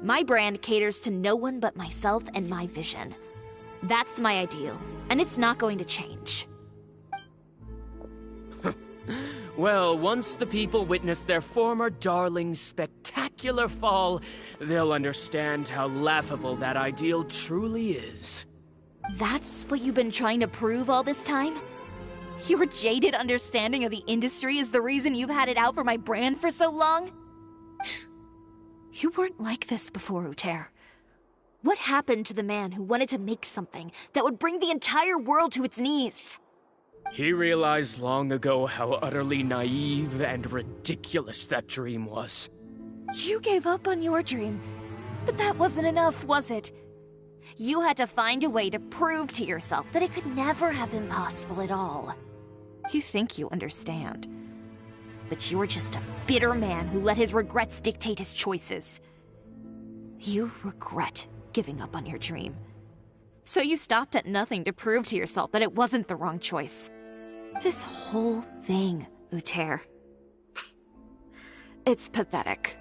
My brand caters to no one but myself and my vision. That's my ideal, and it's not going to change. Well, once the people witness their former darling's spectacular fall, they'll understand how laughable that ideal truly is. That's what you've been trying to prove all this time? Your jaded understanding of the industry is the reason you've had it out for my brand for so long? You weren't like this before, Uter. What happened to the man who wanted to make something that would bring the entire world to its knees? He realized long ago how utterly naive and ridiculous that dream was. You gave up on your dream, but that wasn't enough, was it? You had to find a way to prove to yourself that it could never have been possible at all. You think you understand, but you're just a bitter man who let his regrets dictate his choices. You regret giving up on your dream. So you stopped at nothing to prove to yourself that it wasn't the wrong choice. This whole thing, Uter. It's pathetic.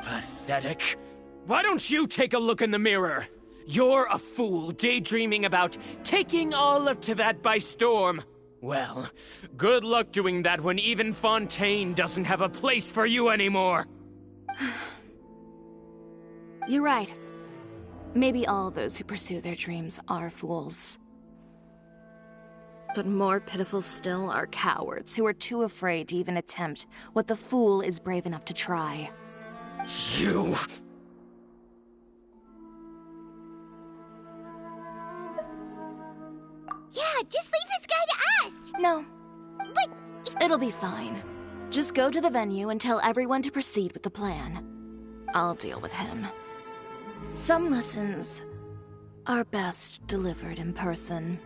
Pathetic? Why don't you take a look in the mirror? You're a fool daydreaming about taking all of Teyvat by storm. Well, good luck doing that when even Fontaine doesn't have a place for you anymore. You're right. Maybe all those who pursue their dreams are fools. But more pitiful still are cowards who are too afraid to even attempt what the fool is brave enough to try. You... Yeah, just leave this guy to us! No. But... It'll be fine. Just go to the venue and tell everyone to proceed with the plan. I'll deal with him. Some lessons are best delivered in person.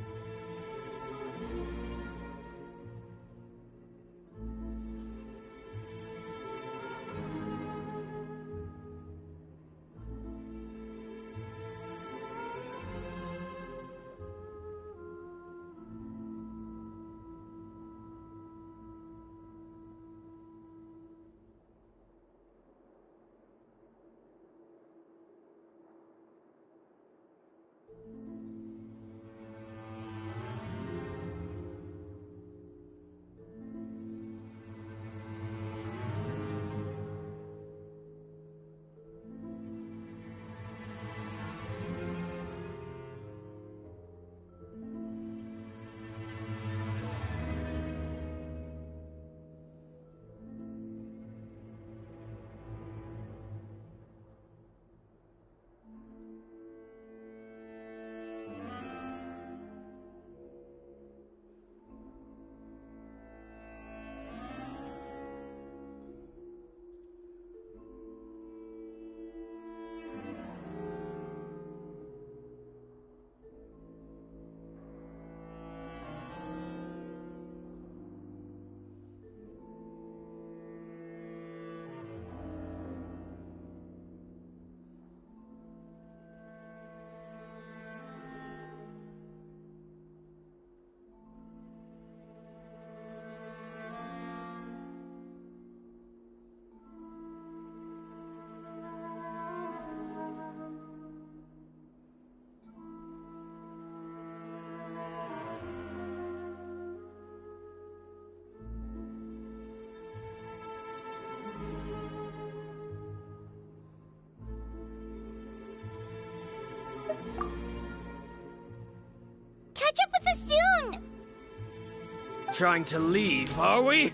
Catch up with us soon! Trying to leave, are we?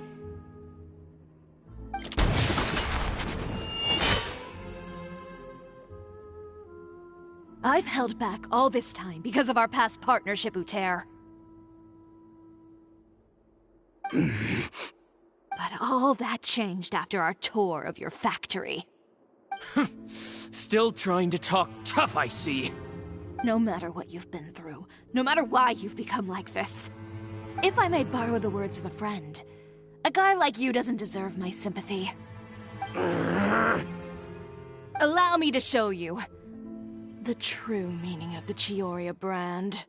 I've held back all this time because of our past partnership, Uter. But all that changed after our tour of your factory. Still trying to talk tough, I see. No matter what you've been through, no matter why you've become like this. If I may borrow the words of a friend, a guy like you doesn't deserve my sympathy. allow me to show you the true meaning of the Chioria brand.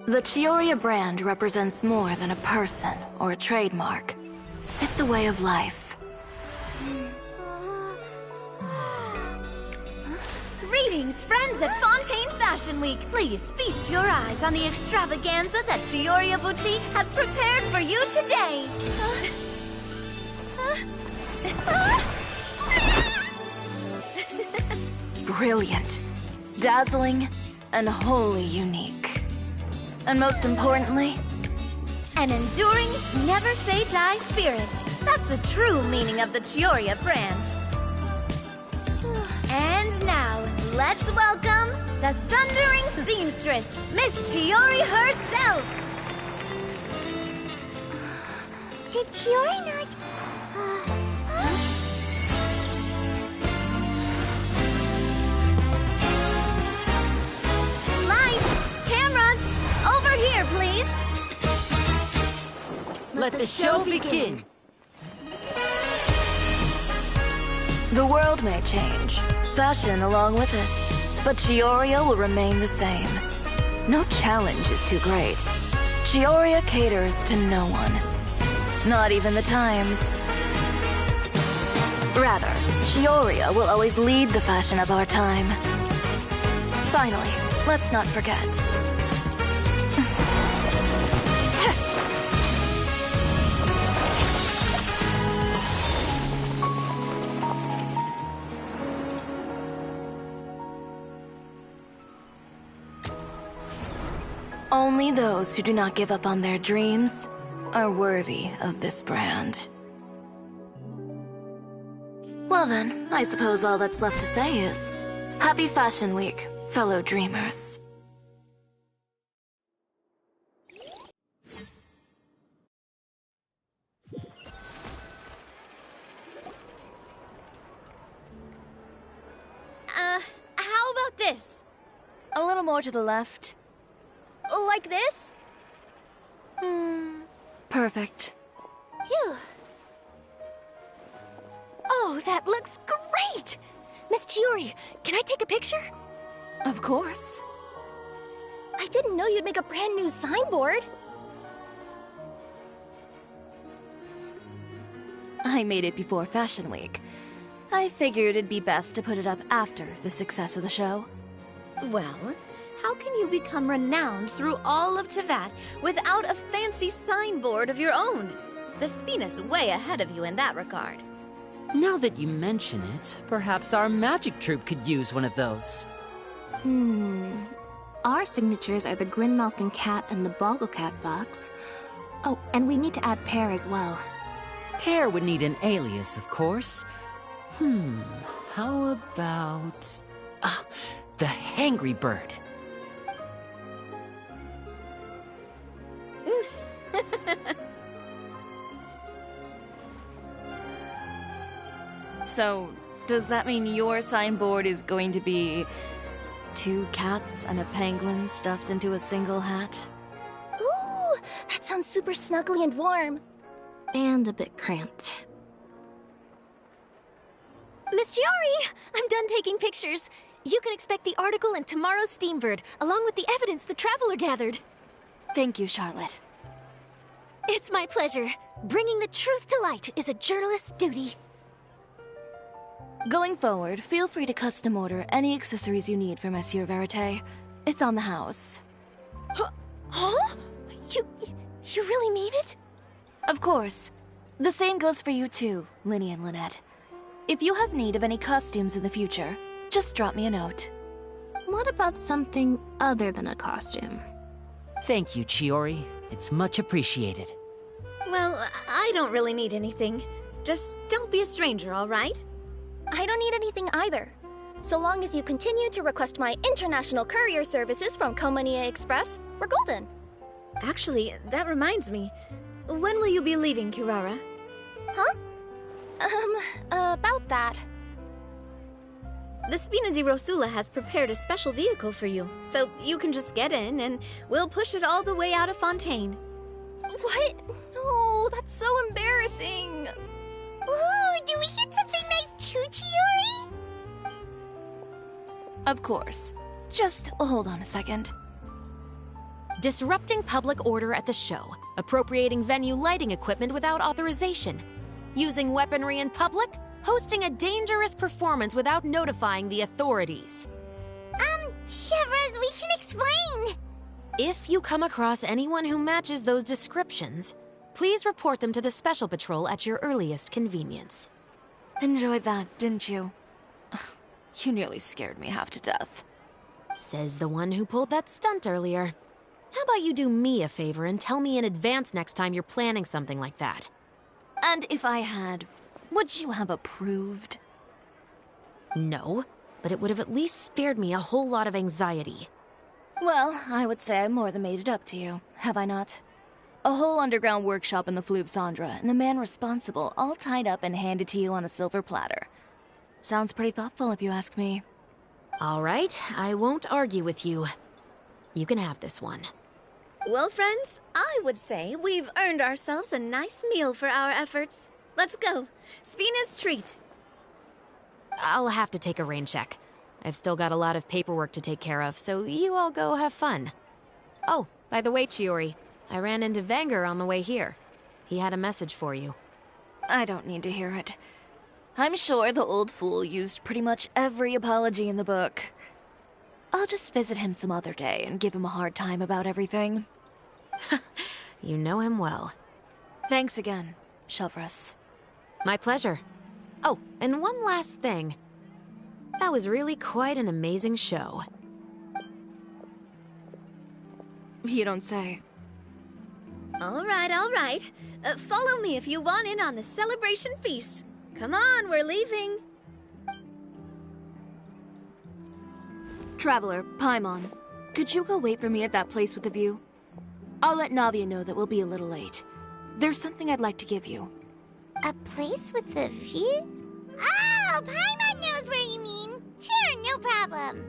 The Chioria brand represents more than a person or a trademark. It's a way of life. Greetings, friends at Fontaine Fashion Week. Please feast your eyes on the extravaganza that Chioria Boutique has prepared for you today. Brilliant, dazzling, and wholly unique. And most importantly, an enduring, never-say-die spirit. That's the true meaning of the Chioria brand. And now, let's welcome the thundering seamstress, Miss Chiori herself! Did Chiori not... Lights! Cameras! Over here, please! let the show begin! The world may change, fashion along with it, but Chioria will remain the same. No challenge is too great. Chioria caters to no one. Not even the times. Rather, Chioria will always lead the fashion of our time. Finally, let's not forget. Only those who do not give up on their dreams are worthy of this brand. Well then, I suppose all that's left to say is, Happy Fashion Week, fellow dreamers. How about this? A little more to the left. Like this? Perfect. Phew. Oh, that looks great! Miss Chiori, can I take a picture? Of course. I didn't know you'd make a brand new signboard. I made it before Fashion Week. I figured it'd be best to put it up after the success of the show. Well, how can you become renowned through all of Teyvat without a fancy signboard of your own? The Spina's way ahead of you in that regard. Now that you mention it, perhaps our magic troupe could use one of those. Our signatures are the Grinmalkin cat and the Bogglecat box. Oh, and we need to add Pear as well. Pear would need an alias, of course. How about... the Hangry Bird. So, does that mean your signboard is going to be 2 cats and a penguin stuffed into a single hat? Ooh, that sounds super snuggly and warm. And a bit cramped. Miss Chiori, I'm done taking pictures. You can expect the article in tomorrow's Steambird, along with the evidence the Traveler gathered. Thank you, Charlotte. It's my pleasure. Bringing the truth to light is a journalist's duty. Going forward, feel free to custom order any accessories you need for Monsieur Verite. It's on the house. Huh? You really mean it? Of course. The same goes for you too, Linny and Lynette. If you have need of any costumes in the future, just drop me a note. What about something other than a costume? Thank you, Chiori. It's much appreciated. Well, I don't really need anything. Just don't be a stranger, all right? I don't need anything either. So long as you continue to request my international courier services from Komania Express, we're golden. Actually, that reminds me. When will you be leaving, Kirara? Huh? About that. The Spina di Rosula has prepared a special vehicle for you, so you can just get in and we'll push it all the way out of Fontaine. What? No, that's so embarrassing. Ooh, do we get something nice too, Chiori? Of course. Just hold on a second. Disrupting public order at the show, appropriating venue lighting equipment without authorization, using weaponry in public, hosting a dangerous performance without notifying the authorities. Chevrolet, we can explain! If you come across anyone who matches those descriptions, please report them to the Special Patrol at your earliest convenience. Enjoyed that, didn't you? Ugh, you nearly scared me half to death. Says the one who pulled that stunt earlier. How about you do me a favor and tell me in advance next time you're planning something like that? And if I had, would you have approved? No, but it would have at least spared me a whole lot of anxiety. Well, I would say I more than made it up to you, have I not? A whole underground workshop in the Fleuve Cendre, and the man responsible all tied up and handed to you on a silver platter. Sounds pretty thoughtful if you ask me. All right, I won't argue with you. You can have this one. Well, friends, I would say we've earned ourselves a nice meal for our efforts. Let's go. Spina's treat. I'll have to take a rain check. I've still got a lot of paperwork to take care of, so you all go have fun. Oh, by the way, Chiori, I ran into Wenger on the way here. He had a message for you. I don't need to hear it. I'm sure the old fool used pretty much every apology in the book. I'll just visit him some other day and give him a hard time about everything. You know him well. Thanks again, Chevrolet. My pleasure. Oh, and one last thing. That was really quite an amazing show. You don't say. All right, all right. Follow me if you want in on the celebration feast. Come on, we're leaving. Traveler, Paimon, could you go wait for me at that place with the view? I'll let Navia know that we'll be a little late. There's something I'd like to give you. A place with a view? Oh, Paimon knows where you mean. Sure, no problem.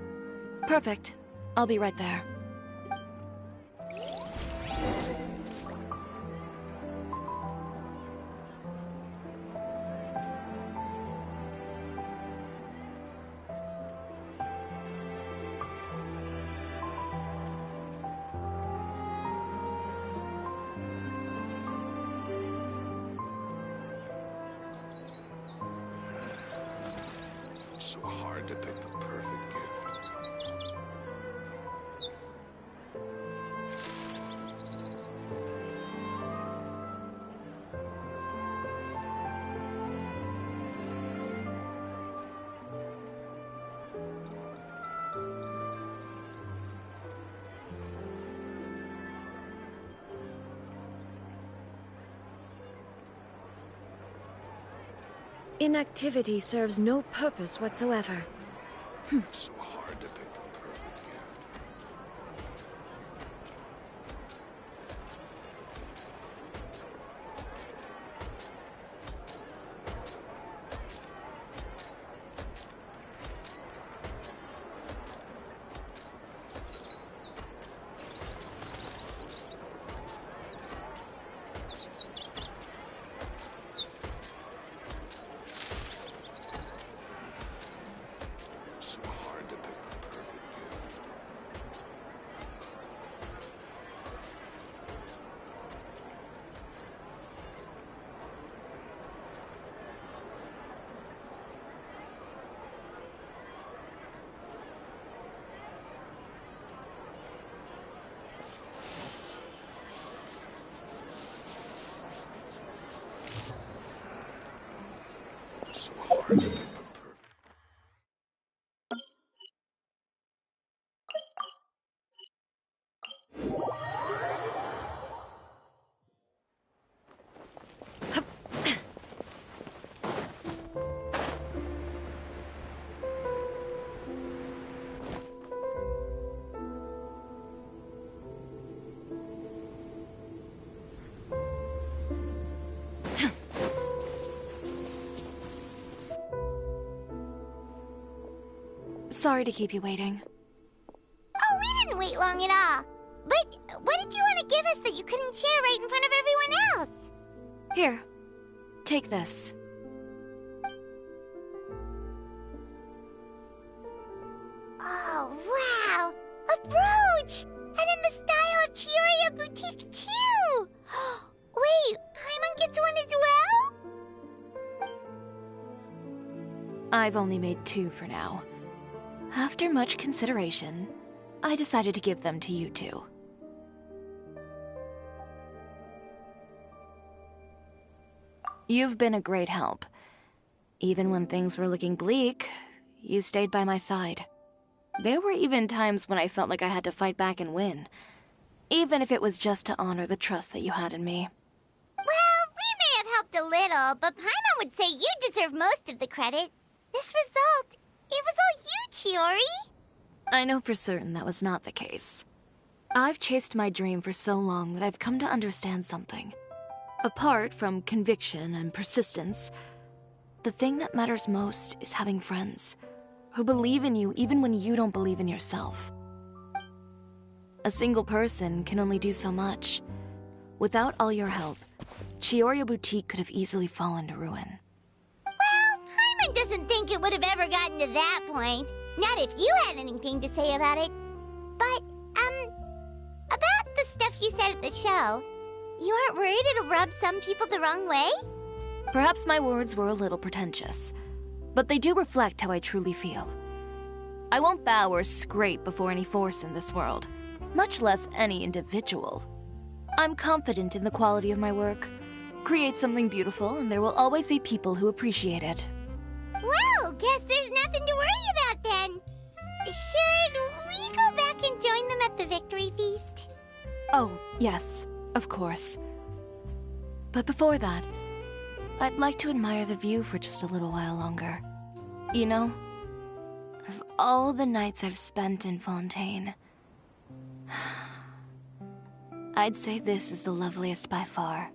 Perfect. I'll be right there. So hard to pick the perfect gift. Inactivity serves no purpose whatsoever. So hard to pick the perfect gift. So hard to pick the perfect. Sorry to keep you waiting. Oh, we didn't wait long at all. But what did you want to give us that you couldn't share right in front of everyone else? Here, take this. Ouch! And in the style of Chioria Boutique, too! Wait, Paimon gets one as well? I've only made 2 for now. After much consideration, I decided to give them to you two. You've been a great help. Even when things were looking bleak, you stayed by my side. There were even times when I felt like I had to fight back and win, even if it was just to honor the trust that you had in me. Well, we may have helped a little, but Paimon would say you deserve most of the credit. This result, it was all you, Chiori. I know for certain that was not the case. I've chased my dream for so long that I've come to understand something. Apart from conviction and persistence, the thing that matters most is having friends who believe in you even when you don't believe in yourself. A single person can only do so much. Without all your help, Chioria Boutique could have easily fallen to ruin. Well, Paimon doesn't think it would have ever gotten to that point. Not if you had anything to say about it. But, about the stuff you said at the show, you aren't worried it'll rub some people the wrong way? Perhaps my words were a little pretentious, but they do reflect how I truly feel. I won't bow or scrape before any force in this world, much less any individual. I'm confident in the quality of my work. Create something beautiful, and there will always be people who appreciate it. Well, guess there's nothing to worry about then. Should we go back and join them at the victory feast? Oh, yes, of course. But before that, I'd like to admire the view for just a little while longer. You know, of all the nights I've spent in Fontaine, I'd say this is the loveliest by far.